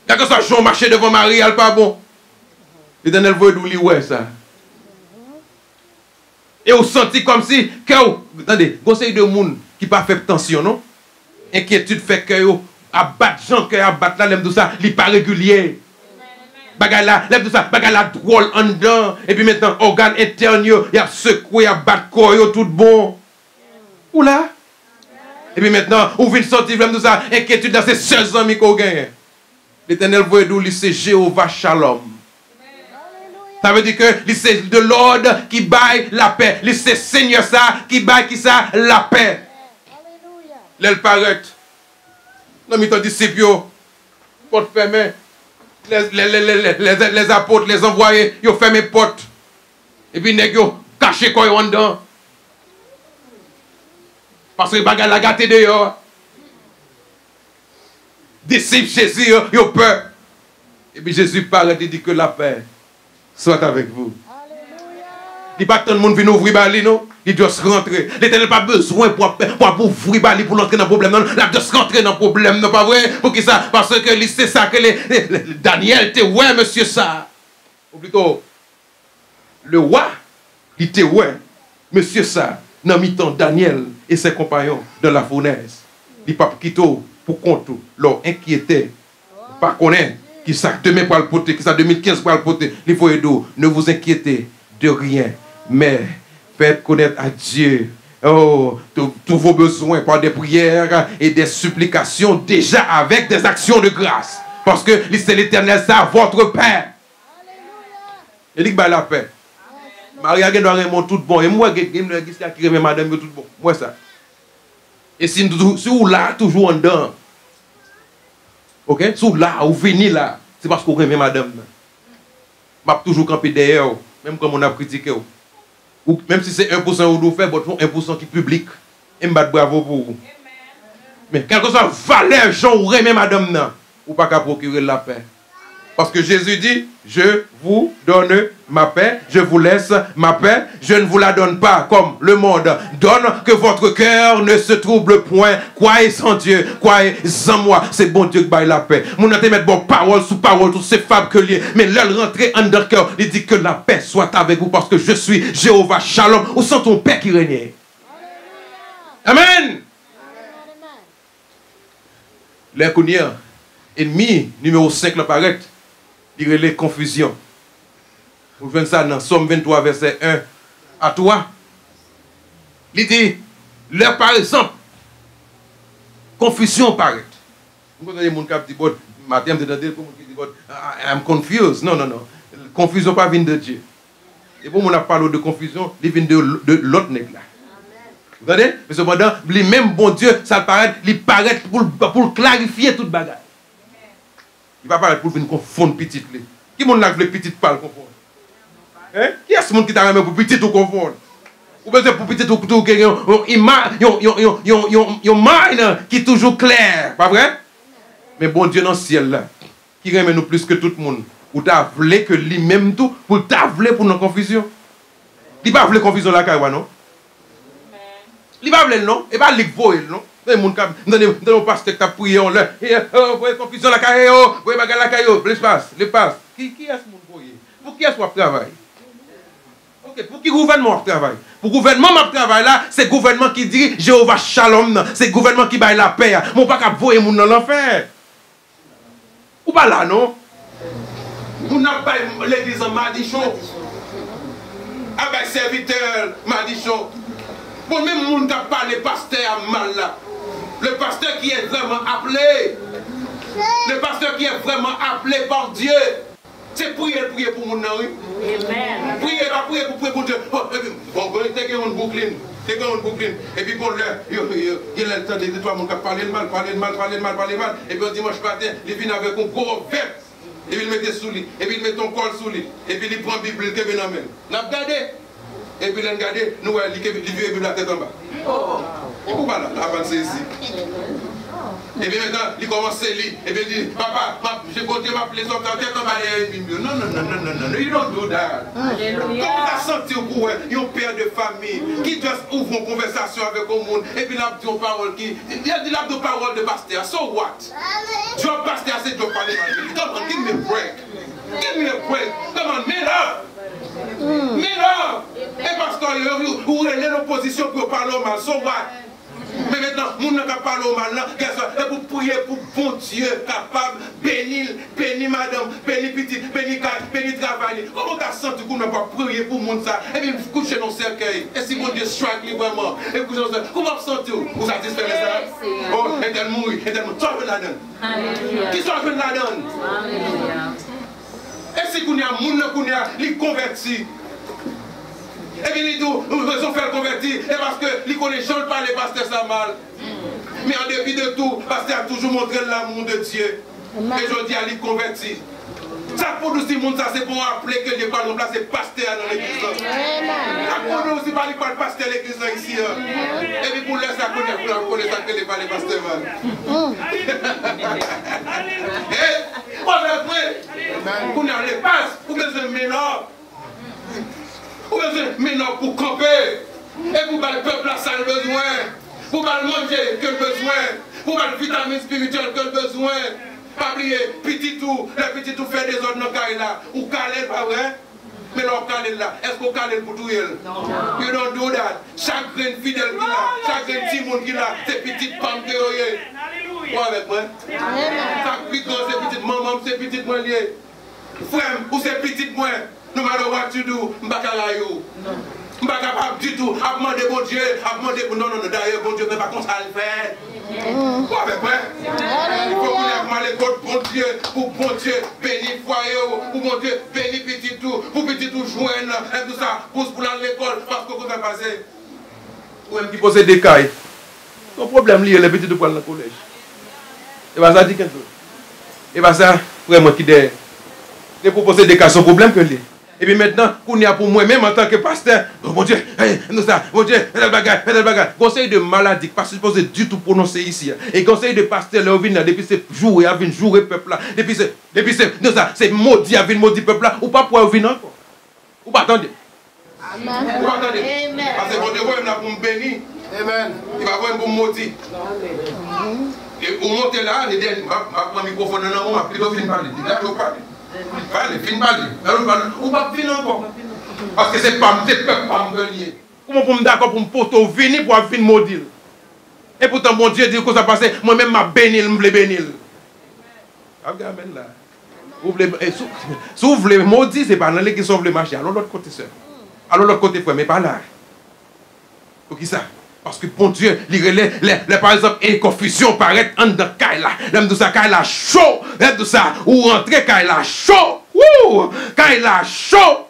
Quelque chose Jean marché devant Marie, elle pas bon. L'Éternel voit d'où, ouais ça. Et vous sentez comme si, attendez, conseil de monde qui pas fait tension, non? Inquiétude fait que vous abattre gens, que abattre là, l'aime tout ça, il pas régulier. Bagay là, l'aime tout ça, bagay là drôle en dedans. Et puis maintenant, organe interne, il y a secoué, il y a battre corps, tout bon. Ou là? Et puis maintenant, vous venez sortir, l'aime tout ça, inquiétude dans ces seuls amis qu'on gagne. L'Éternel voit d'où, c'est Jéhovah Shalom. Ça veut dire que c'est de l'ordre qui baille la paix. C'est Seigneur ça qui baille qui ça la paix. L'elle paraît. Non, mais ton disciple, porte fermée. Les apôtres, les envoyés, ils ont fermé porte. Et puis, ils ont caché quoi en dedans. Parce que les bagages la gâté dehors. Disciples Jésus, ils ont peur. Et puis Jésus parle et dit que la paix soit avec vous. Il n'y a pas tant de monde qui vient ouvrir Bali, non? Il doit se rentrer. L'Éternel n'a pas besoin pour ouvrir Bali, pour entrer dans le problème. Non, il doit se rentrer dans le problème, non pas vrai? Pour qui ça? Parce que c'est ça que Daniel était ouais, monsieur ça. Ou plutôt, le roi, il était ouais, monsieur ça. Dans mi-temps, Daniel et ses compagnons dans la fournaise. Il pas quitter pour compte, leur inquiéter, pas connaître. Qui ça demain pour le porter, qui ça 2015 pour le porter. Les voyez d'eau, ne vous inquiétez de rien, mais faites connaître à Dieu tous vos besoins par des prières et des supplications, déjà avec des actions de grâce. Parce que c'est l'Éternel, ça, votre Père. Il dit que la paix. Maria doit remonter tout bon. Et moi, je qui remet madame tout bon. Moi, ça. Et si vous là, toujours en dedans. Ok? Si vous là, vous venez là, c'est parce que vous remet madame. Je vais toujours camper derrière, même comme on a critiqué. Ou même si c'est 1% ou nous fait, mais 1% qui est public. Et je vais bravo pour vous. Mais quelque chose valeur, Jean, ou remet madame, ou pas qu'à procurer la paix. Parce que Jésus dit, je vous donne ma paix, je vous laisse ma paix, je ne vous la donne pas comme le monde donne, que votre cœur ne se trouble point. Croyez en Dieu, croyez en moi, c'est bon Dieu qui baille la paix. Mon te mettre bon parole sous parole, tout c'est fable que lié, mais leur rentrer en leur cœur, il dit que la paix soit avec vous parce que je suis Jéhovah Shalom, ou sans ton Père qui régnait. Amen. Les ennemi numéro 5 le paraît. Il relève confusion. Vous venez ça dans Somme 23, verset 1 à 3. Il dit, leur par exemple, confusion paraît. Vous avez des gens qui disent, bon, matin, vous avez des gens qui disent, I'm confused. Non, non, non. Confusion pas vient de Dieu. Et pour moi, on a parlé de confusion, il vient de l'autre nègre là. Vous entendez? Mais cependant, les mêmes bon Dieu, ça paraît, il paraît pour clarifier toute bagarre. Il va pas pour venir confondre petit. Qui monde là veut petit parle confondre? Hein? Qui est ce monde qui t'a remis pour petit ou confondre? Ou bien pour petit ou yon mind qui est toujours clair, pas vrai? Mais bon Dieu dans le ciel là, qui remet nous plus que tout le monde, ou t'as voulu que lui-même tout, pour t'as voulu pour nos confusion. Il va voulu confusion là carrément non? Il va voulu non? Et pas il voit non? Dans le pasteur qui a prié, on l'a. Vous voyez confusion la carrière, vous voyez la carrière, l'espace. Qui est ce monde pour y? Pour qui est-ce qu'on travaille? Ok, pour qui gouvernement travaille? Pour gouvernement travaille là, c'est le gouvernement qui dit Jéhovah Shalom, c'est le gouvernement qui baille la paix. Mon pas qu'à voyer mon dans l'enfer. Ou pas là, non? Vous n'avez pas l'église en Madichon. Avec serviteur Madichon. Pour même monde qui a parlé pasteur à mal là. Le pasteur qui est vraiment appelé. Le pasteur qui est vraiment appelé par Dieu. C'est prier pour mon nom. Amen. Prier pour Dieu. Bon, t'es un Brooklyn. Et puis bon, il y a le temps de toi, mon cap parler mal. Et puis dimanche matin, il vient avec un gros verre. Et puis il met sous lui. Et puis il met ton col sous lui. Et puis il prend la Bible, il vient en main. N'a regardé. Et puis il a regardé, nous, il vient la tête en bas. Et pourquoi là, avancer ici? Et puis maintenant, il commence à lire. Et puis il dit, papa, j'ai compté ma plaisir, tête en bas. Non, you don't do that. Comment tu as senti au courant, un père de famille qui doit ouvrir une conversation avec le monde, et puis il a dit une parole il a dit la parole de pasteur. So what? Job pasteur, c'est Job parler. Come on, give me a break. Give me a break. Come on, man up. Mais non! Et parce que vous avez l'opposition pour parler au mal, so what? Mais maintenant, nous ne pouvons pas parler au mal, et vous priez pour bon Dieu capable, bénir madame, bénir petite, bénir travail. Comment tu as senti que nous ne pouvons pas prier pour le monde ça? Et puis vous couchez dans le cercueil. Et si mon Dieu strike vraiment, et vous couchez dans le cercueil, comment vous sentez-vous? Vous satisfait ça? Oh, et elle mourit, et elle mourit. Toi, je la donne. Qui soit je la donne? Et si vous avez un monde qui converti, et bien, nous faisons faire convertir, et parce que les connaissants parlent les pasteurs ça mal. Mais en dépit de tout, le pasteur a toujours montré l'amour de Dieu. Et je dis à les convertir. Ça pour nous, si le monde, ça c'est pour appeler que les parlons là, c'est pasteur dans l'église. Ça pour nous aussi, parler pas le pasteur à l'église ici. Et puis pour laisser ça connaître, pour connaître ça que les parler pasteur mal. Et, on va après, on a les passes, pour besoin de ménage. Vous avez maintenant pour camper. Et pour le peuple, ça a besoin. Pour manger, que le besoin. Pour les vitamines spirituelles, que le besoin. Pas oublier, petit tout, les petits tout fait des autres dans le là. Ou calé, pas vrai? Mais non, calé là. Est-ce qu'on calé pour tout elle? Non. You don't do that. Chaque grain fidèle qui là, chaque grain petit monde qui là, c'est petite femme qui est. Quoi avec moi? Chaque petit c'est petite maman, c'est petite moi lié. Frère, ou c'est petite moi. No matter what you do, je ne suis pas capable du tout à demander bon Dieu, à demander non, d'ailleurs, bon Dieu, mais pas comme ça le faire. Quoi avec moi? Il faut qu'on ait mal l'école, bon Dieu, pour bon Dieu, bénir le foyer, pour bon Dieu, bénir petit tout, pour petit tout joindre, et tout ça, pousse pour l'école, parce que vous avez passé. Ou même qui possède des cailles. Son problème lié, les petits tout pour aller dans le collège. Et bien ça dit quelque chose. Et bien ça, vraiment qui est. Et pour poser des cas, son problème que lui. Et puis maintenant, qu'on y a pour moi-même en tant que pasteur, oh mon Dieu, nous ça, mon Dieu, fais le bagage. Conseil de maladie, pas supposé du tout prononcer ici. Et conseil de pasteur, là, vient depuis ce jour, il a vu jouer peuple là. Depuis ce, nous ça, c'est maudit, il a vu maudit peuple là. Ou pas pour venir encore. Ou pas attendre. Amen. Ou pas attendre. Parce que mon Dieu, il va pour me bénir. Amen. Il va pour me maudire. Et au monter là, il dit, je prends le microphone dans le moment, plutôt fin parler. Il dit, parler. Allez, fin parler. Ou pas venir encore. Parce que c'est pas me venir. Comment pour me d'accord pour me porter venir pour venir maudire. Et pourtant, mon Dieu dit que ça passe, moi-même, je bénis, je veux bénir. Amen là. Si vous voulez maudire, ce n'est pas dans l'église qui veut marcher. Allons de l'autre côté, sœur. Allons de l'autre côté, frère, mais pas là. Pour qui ça? Parce que bon Dieu, par exemple, et confusion paraît en dans Kaila. L'aime de ça, Kaila chaud. L'aime de ça, ou rentrer Kaila chaud. Wouh! Kaila chaud.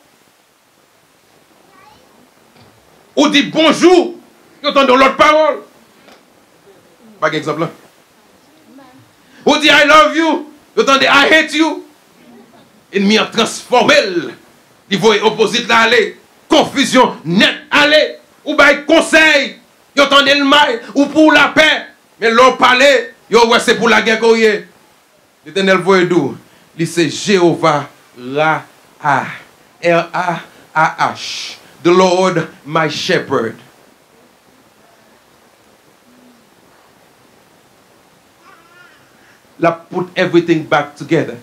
Ou dit bonjour. Vous entendez l'autre parole. Par exemple là. Ou dit I love you. Vous entendez I hate you. Ennemi a transformé. Il voit opposite là aller. Confusion net aller. Ou bail conseil. Vous entendez le mal. Ou pour la paix. Mais l'on parlait. C'est pour la guerre. L'Éternel voit d'où. Il c'est Jéhovah Ra-A. R-A-A-H. The Lord my shepherd. La put everything back together.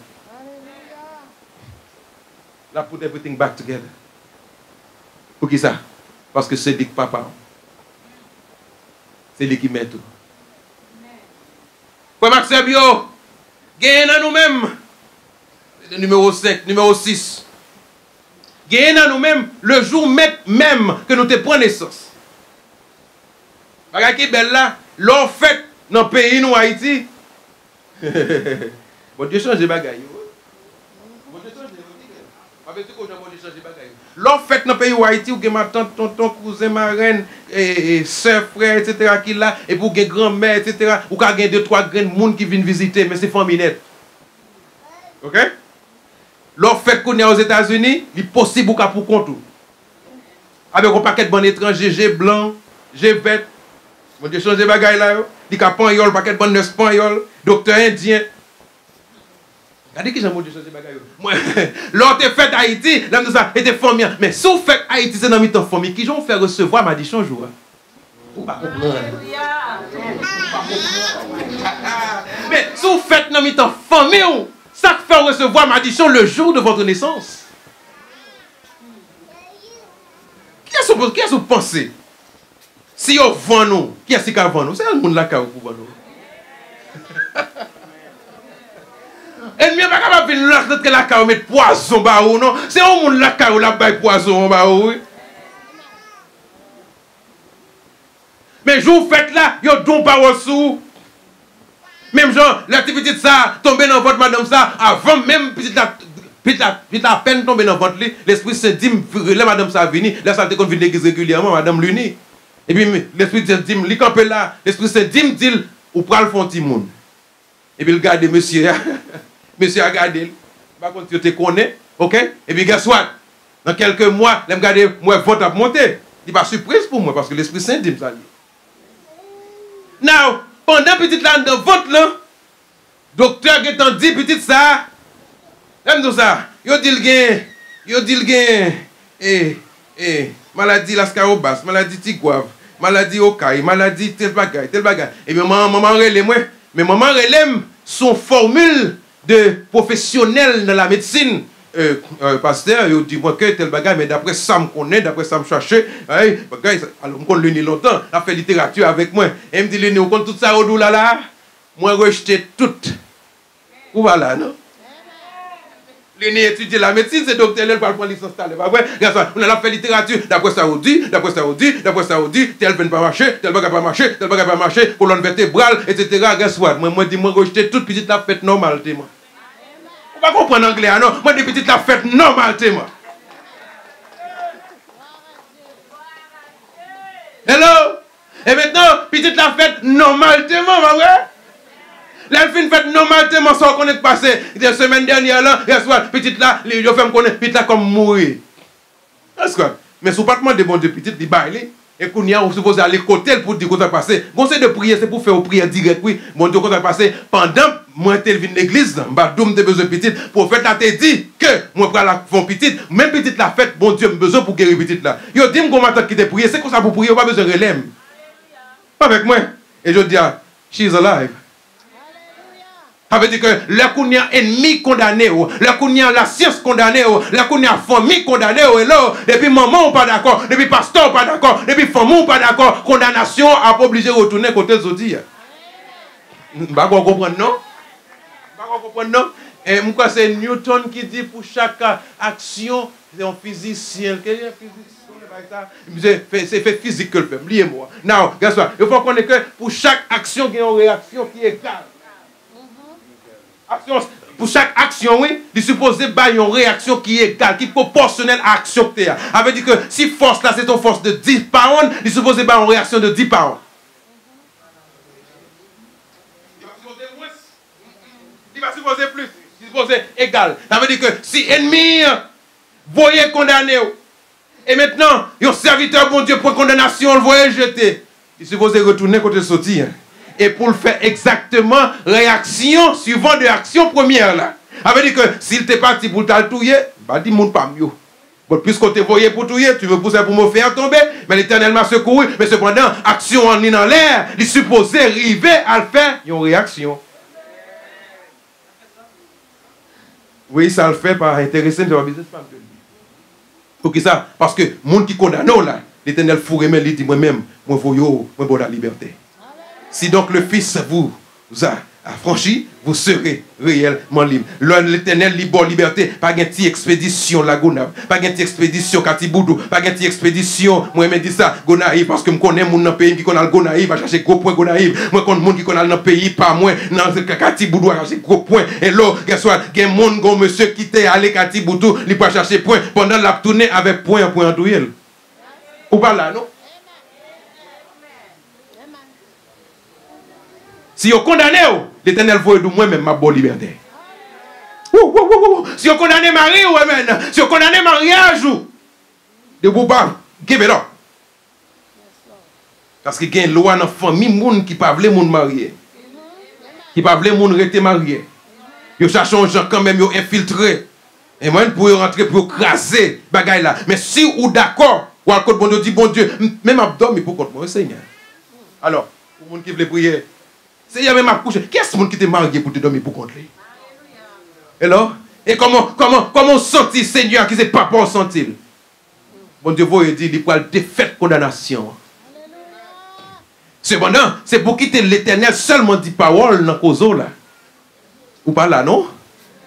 La put everything back together. Pour qui ça? Parce que c'est dit que papa. C'est lui qui met tout. Frère Maxime, yo, gagne à nous-mêmes. Numéro 5, numéro 6. Gagne à nous-mêmes le jour même que nous te prenons naissance. Bagay qui belle là, l'on fait dans le pays nous Haïti. Bon Dieu change les bagailles. Bon Dieu change les bagailles. L'on fait dans le pays où Haïti, où ma tante, tonton, cousin, ma reine, soeur, frère, etc. qui là, et pour des grand-mère, etc. Ou qu'il y a 2-3 grands monde qui viennent visiter, mais c'est famille net. Ok? L'on fait qu'on est aux États-Unis, il est possible pour compte. Avec un paquet de bandes étrangers, G blanc, G vert. Mon Dieu, change les bagailles là. Il y a un paquet de bandes espagnol, docteur indien. Regardez qui j'ai mon Dieu changer bagaille. Moi, l'autre fait Haïti, là nous ça était famille. Mais si vous faites Haïti, c'est dans mi temps famille. Qui j'en fait recevoir m'a dit changeau. Ou pas comprendre. Mais si vous faites dans mi temps famille, ça fait recevoir ma diction le jour de votre naissance. Qu'est-ce que vous pensez? Si vous vendez nous, qui est-ce qui va vendre nous? C'est le monde là qui va vous vendre nous. Et nous ne sommes pas capables de faire que la caille mette poison ou non. C'est un monde là qui va mettre poison ou. Mais je vous faites là, vous don pas sous. Même genre, la petite ça, tomber dans votre madame ça, avant même petite la peine tomber dans votre lit, l'Esprit Saint dit, la madame ça vient, la santé qu'on vient l'église régulièrement, madame l'uni. Et puis l'Esprit Saint dit, li campé là, l'Esprit Saint dit, ou pral font ti moun. Et puis il garde monsieur, monsieur a gardé, par contre tu te connais, ok? Et puis guess what? Dans quelques mois, il me garde, moi vote à monter. Il pas surprise pour moi parce que l'Esprit Saint dit ça. Now, pendant petite là de vote là, docteur qui t'en dit petite ça, aime tout ça. Yo dit le gain, maladie lascarobas, maladie tigouave, maladie okaï, maladie tel bagay. Et bien maman relève moi, mais maman relève son formule de professionnel dans la médecine. Pasteur, il dit moi que tel bagay, mais d'après ça me connaît, d'après ça me cherche, alors on l'uni longtemps, a fait littérature avec moi. Et me dit l'uni, on compte tout ça au dou là, moi rejeté tout. Ou voilà, non? L'uni étudie la médecine, c'est docteur, elle va prendre licence, pas vrai? On a fait littérature, d'après ça on dit, tel vient pas marcher, tel bagay pas marcher, colonne vertébrale, etc. Guess what? Moi dis moi rejeté toute petite la fête normale, moi. Vous ne comprenez pas anglais, non? Moi, des petites la fête normale, moi. Hello? Et maintenant, petite la fête normale, moi, ma vrai? La fin fête normale, exactement ça qu'on est passé. La semaine dernière, là, petite là, il fait me connaître, petite là comme mourir. Mais si vous pas demander bon Dieu, petite, il baille. Et qu'on y a, on suppose aller côté pour dire qu'on a passé. Bon, c'est de prier, c'est pour faire une prière directe, oui. Bon Dieu, qu'on a passé pendant, moi, t'es venu l'église, bah, d'où m'te besoin petite. Pour faire, t'as dit que, moi, pour la font petite, même petite la fête, bon Dieu, besoin pour guérir petite là. Yo, dis-moi comment t'as quitté prier, c'est comme ça pour prier, pas besoin de relève. Pas avec moi. Et je dis, she's alive. Ça veut dire que là qu'on y a ennemi condamné, là qu'on y a la science condamnée, là qu'on y a famille condamnée, et là, depuis maman on pas d'accord, depuis pasteur on pas d'accord, depuis famille on pas d'accord, condamnation a pas obligé de retourner côté Zodi. Pas comprendre non? Pas comprendre non? Et moi c'est Newton qui dit pour chaque action, c'est un physicien. Quel est un physicien? C'est fait physique que le fait. Oubliez-moi. Non, regarde ça. Il faut qu'on ait que pour chaque action, il y a une réaction qui est égale. Action, pour chaque action, oui, il est supposé avoir une réaction qui est égale, qui est proportionnelle à l'action que tu as. Ça veut dire que si force là, c'est ton force de 10 pounds, il est supposé avoir une réaction de 10 pounds. Il va supposer moins. Il va supposer plus. Il va supposer égal. Ça veut dire que si ennemi, voyez condamné, et maintenant, un serviteur, bon Dieu, pour condamnation, le voyez jeté, il est supposé retourner côté sorti. Et pour le faire exactement, réaction suivant de l'action première là. Ça veut dire que s'il t'est parti pour t'altouiller, bah dis-moi pas mieux. Bon, puisqu'on t'est voyé pour touiller, tu veux pousser pour me faire tomber, mais l'Éternel m'a secouru. Mais cependant, action en ligne en l'air, il est supposé arriver à le faire, il y a une réaction. Oui, ça le fait par intéresser de la business. Pour qui ça? Parce que le monde qui condamne là, l'Éternel fourre, mais il dit moi-même, moi voyons, moi pour la liberté. Si donc le Fils vous a affranchi, vous serez réellement libre. L'Éternel libre liberté, pas une petite expédition la Gonab, pas une petite expédition Katiboudou, pas une petite expédition, moi je dis ça, Gonaïve, parce que je connais mon pays qui connaît le Gonaïve, à chercher gros point Gonaïve, moi je connais monde qui connaît le pays, pas moi, dans le Katiboudou, à chercher gros point, et là, il y a un monde, un monsieur qui était allé Katiboudou, il peut chercher point, pendant la tournée avec point en douille. Ou pas là, non? Si vous condamnez, l'Éternel voit de moi-même ma bonne liberté. Si vous condamnez mari, si vous condamnez mariage, de vous pas, give it up. Parce qu'il y a une loi dans la famille qui ne veut pas marier. Qui ne veut pas rester marié. Ils cherchent un gens quand même infiltrés. Et moi, pour rentrer, pour craser, bagaille là. Mais si vous d'accord, ou à côté bon Dieu dit, bon Dieu, même abdomen pour contre moi, Seigneur. Alors, pour les gens qui veulent prier, Seigneur même accouché. Qu'est-ce qui t'est marié pour te dormir pour contre lui? Alors, et comment sentir Seigneur qui c'est pas pour sentir? Bon Dieu vous dit il peut défaite condamnation. Cependant, c'est pour quitter l'Éternel seulement dit parole dans cause là. Ou pas là non?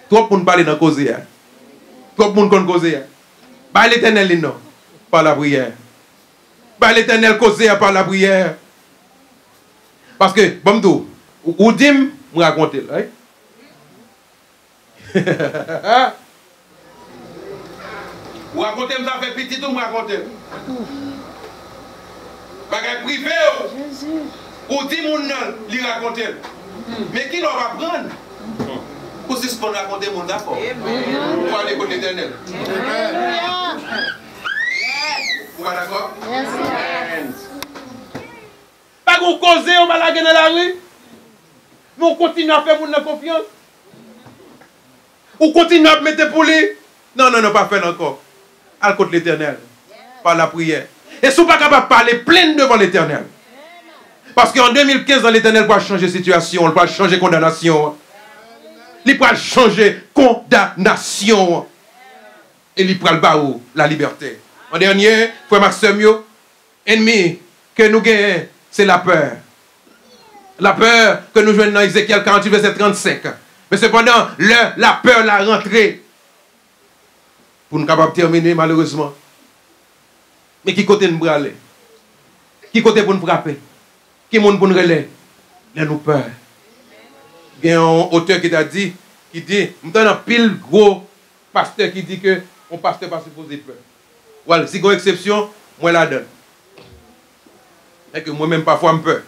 Trop pour parler dans cause là. Trop pour qu'on cause là. Bah l'Éternel non, par la prière. Bah l'Éternel cause par la prière. Parce que bon ou dim me raconter là. Ou raconter ça fait petit ou me raconter. Bagay privé ou dit mon nan li raconter. Mais qui leur va prendre? Pour si qu'on raconter mon d'accord. Pour aller côté l'Éternel. Vous êtes d'accord? Pas qu'on cause on va la gagner dans la rue. Mais on continue à faire mon confiance. On continue à mettre pour lui. Non, pas faire encore. À côté de l'Éternel. Par la prière. Et si vous n'êtes pas capable de parler plein devant l'Éternel. Parce qu'en 2015, l'Éternel va changer la situation, il va changer la condamnation. Il va changer la condamnation. Et il va le la liberté. En dernier, frère Maxime, ennemi que nous gagnons, c'est la peur. La peur que nous jouons dans Ézéchiel 48, verset 35. Mais cependant, la peur l'a rentrée. Pour nous capables de terminer, malheureusement. Mais qui côté nous aller? Qui côté pour nous frapper? Qui monde pour nous relayer? Là nous peur. Il y a un auteur qui t'a dit, nous avons un pile gros pasteur qui dit que on pasteur pas supposé peur. Voilà, si il y a une exception, moi la donne. Et que moi-même parfois me peur.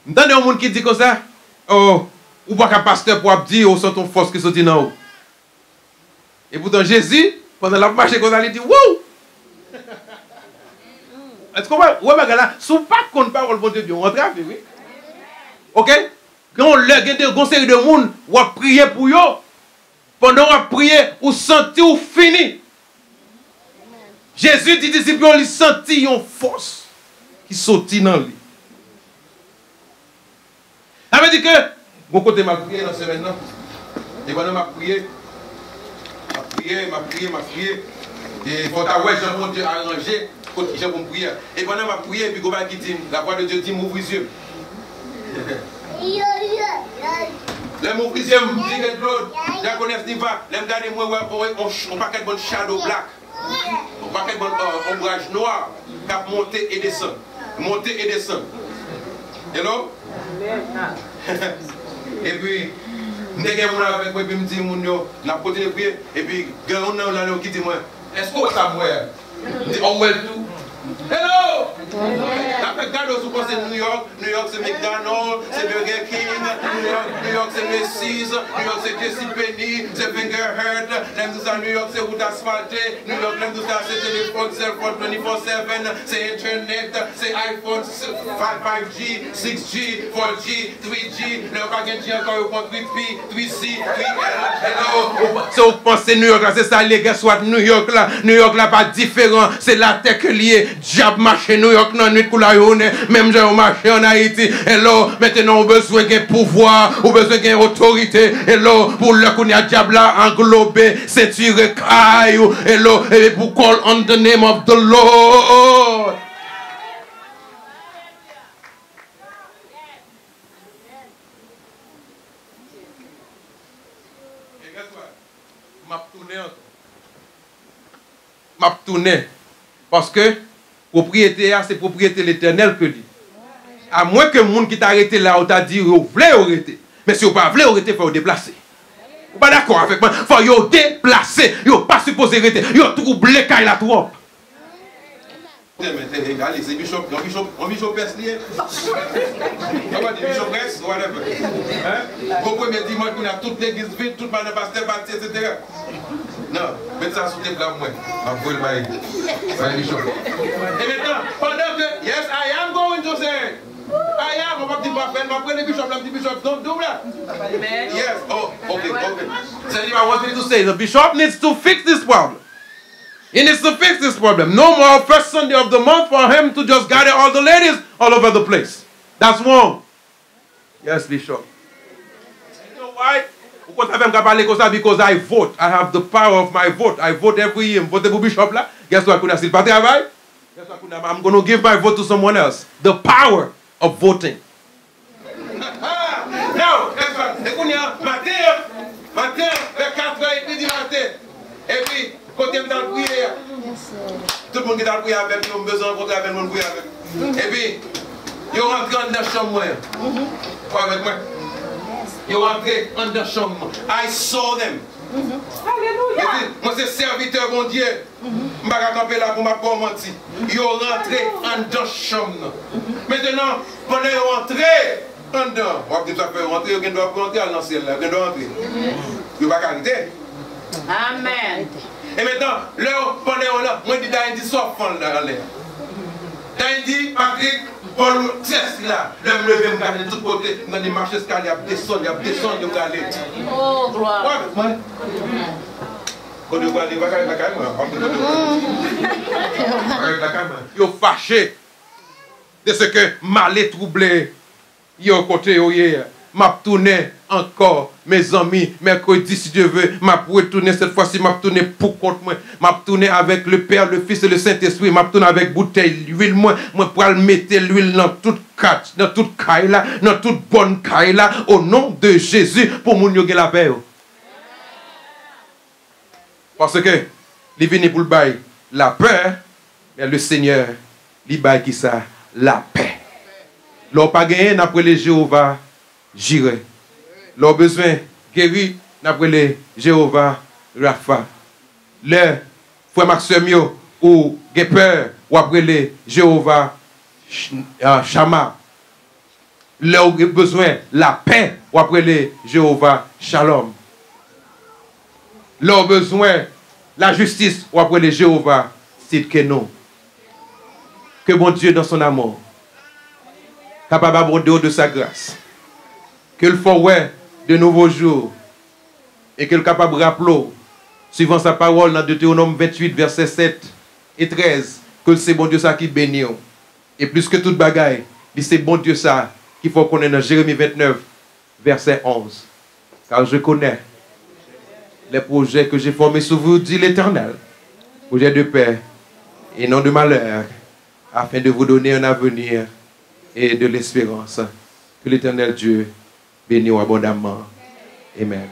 Nous avons un monde qui dit comme ça, oh, ou pas qu'un pasteur pour dire, on sent ton force qui sortit dans haut. Et pourtant, Jésus, pendant la marche, il dit, wow! Est-ce qu'on va, ouais, là, si on pas qu'on parle bon Dieu, on rentre à oui. Ok? Quand on l'a gagné une série de monde, on va prier pour eux. Pendant qu'on prié, on sentit ou fini. Jésus dit disciples, on senti une force qui sortit dans lui. Ça veut dire que, mon côté m'a prié dans ce maintenant. Et pendant m'a prié. Et quand tu as Jean mon Dieu arrangé, quand j'ai mon prière. Et pendant ma prière, puis qui dit, la voix de Dieu dit, m'ouvre les yeux. Les m'ouvre les yeux, je dis Claude, je connais ce pas. Les regarder moi, on pas quel bon shadow black. On pas quel bon ombrage noir qui a monté et descend. Monter et descendre. Hello? Et puis, je suis avec moi, et puis je me dis, je continue de prier. Et puis, je qui dit, est-ce que ça moi? Je dis, oh, well, tout. Hello! La McDonald's, vous pensez New York c'est McDonald's, c'est Burger King, New York c'est Macy's, New York c'est JCPenney, c'est Fingerhurt, New York c'est route asphaltée, New York c'est téléphone, cell phone 24/7, c'est Internet, c'est iPhone 5G, 6G, 4G, 3G, le paquet encore au point 3P, 3C, 3L, hello! Si vous pensez New York là, c'est ça les gars, soit New York là pas différent, c'est la tech liée. Diable marché New York dans nuit coula yone même j'ai marché en Haïti hello maintenant on besoin de pouvoir on besoin de autorité hello pour le qu'on y a diable là englobé ceinture caillou hello et pour call on the name of the Lord. M'a tourné parce que propriété, c'est propriété l'éternel que dit. À moins que le monde qui t'a arrêté là, on t'a dit, vous voulez arrêter. Mais si vous ne voulez pas arrêter, il faut vous déplacer. Vous pas d'accord avec moi? Il faut vous déplacer. Vous ne pas supposé arrêter. Vous troublez quand il a trop. C'est Bishop, Bishop Perslier. Bishop Press, whatever. Vous pouvez me dire qu'on a toute l'église vide, toute le pasteur parti, etc. Non, mettez ça sous tes plats, moi. Je vais le bailler. Bishop. Et maintenant, pendant que, yes, I am going to say, I am, on va dire pas faire, on va prendre le bishop, le bishop, don't do that. Yes, oh, okay. So I want me to say, the bishop needs to fix this problem. He needs to fix this problem. No more first Sunday of the month for him to just gather all the ladies all over the place. That's wrong. Yes, Bishop. You know why? Because I vote. I have the power of my vote. I vote every year. Vote for Bishop. Guess what? I'm going to give my vote to someone else. The power of voting. Now, guess what? Matin, vers 4h30 du matin. Et puis, côté dans le prière, tout le monde qui est dans le prière avec nous, besoin de rencontrer avec le monde prière avec. Et puis, ils rentrent dans la chambre. Avec moi. Ils rentrent dans la chambre. I saw them. Alléluia. Moi, c'est serviteur, mon Dieu. Je ne vais pas camper là pour ne pas mentir. Ils sont rentrés dans la chambre. Maintenant, pendant qu'ils sont rentrés, on va dire ça peut rentrer, on doit rentrer dans le ciel, on doit rentrer. Il ne va pas arrêter. Amen. Et maintenant, là, pendant là, moi je dis Daïdi soit fan là en l'air. Daïdi, Patrick, Paul, Tess là, là, je me lève, je me garde de tous côtés, dans les marches escaliers, il descend, je me garde. Oh, gloire. Ouais, ouais. Quand je vois les bagages, ils sont fâchés de ce que mal est troublé. Ils ont côté, m'a tourné encore, mes amis, mercredi, si Dieu veut, m'a retourné cette fois-ci, m'a tourné pour contre moi, m'a tourné avec le Père, le Fils et le Saint-Esprit, m'a tourné avec bouteille, l'huile, moi pour mettre l'huile dans toute carte, dans toute caille là, dans toute bonne caille là, au nom de Jésus, pour mon yoga la paix. Parce que, il vient pour le bail, la peur, mais le Seigneur, il bail qui ça, la paix. L'on pas gagné, n'après les Jéhovah, j'irai. Leur besoin guéri, n'après les Jéhovah Rapha. Le frère Maximio ou peur ou après les Jéhovah Shama. Leur besoin, la paix, ou après les Jéhovah Shalom. Leur besoin, la justice, ou après les Jéhovah Sidkenu. Que bon Dieu, dans son amour, capable d'abonder de sa grâce, que le forêt de nouveaux jours, et que le capable de rappeler, suivant sa parole dans Deutéronome 28, versets 7 et 13, que c'est bon Dieu ça qui bénit. Et plus que toute bagaille, c'est bon Dieu ça qu'il faut connaître dans Jérémie 29, verset 11. Car je connais les projets que j'ai formés sur vous, dit l'Éternel, projets de paix et non de malheur, afin de vous donner un avenir et de l'espérance. Que l'Éternel Dieu bénisse abondamment. Amen.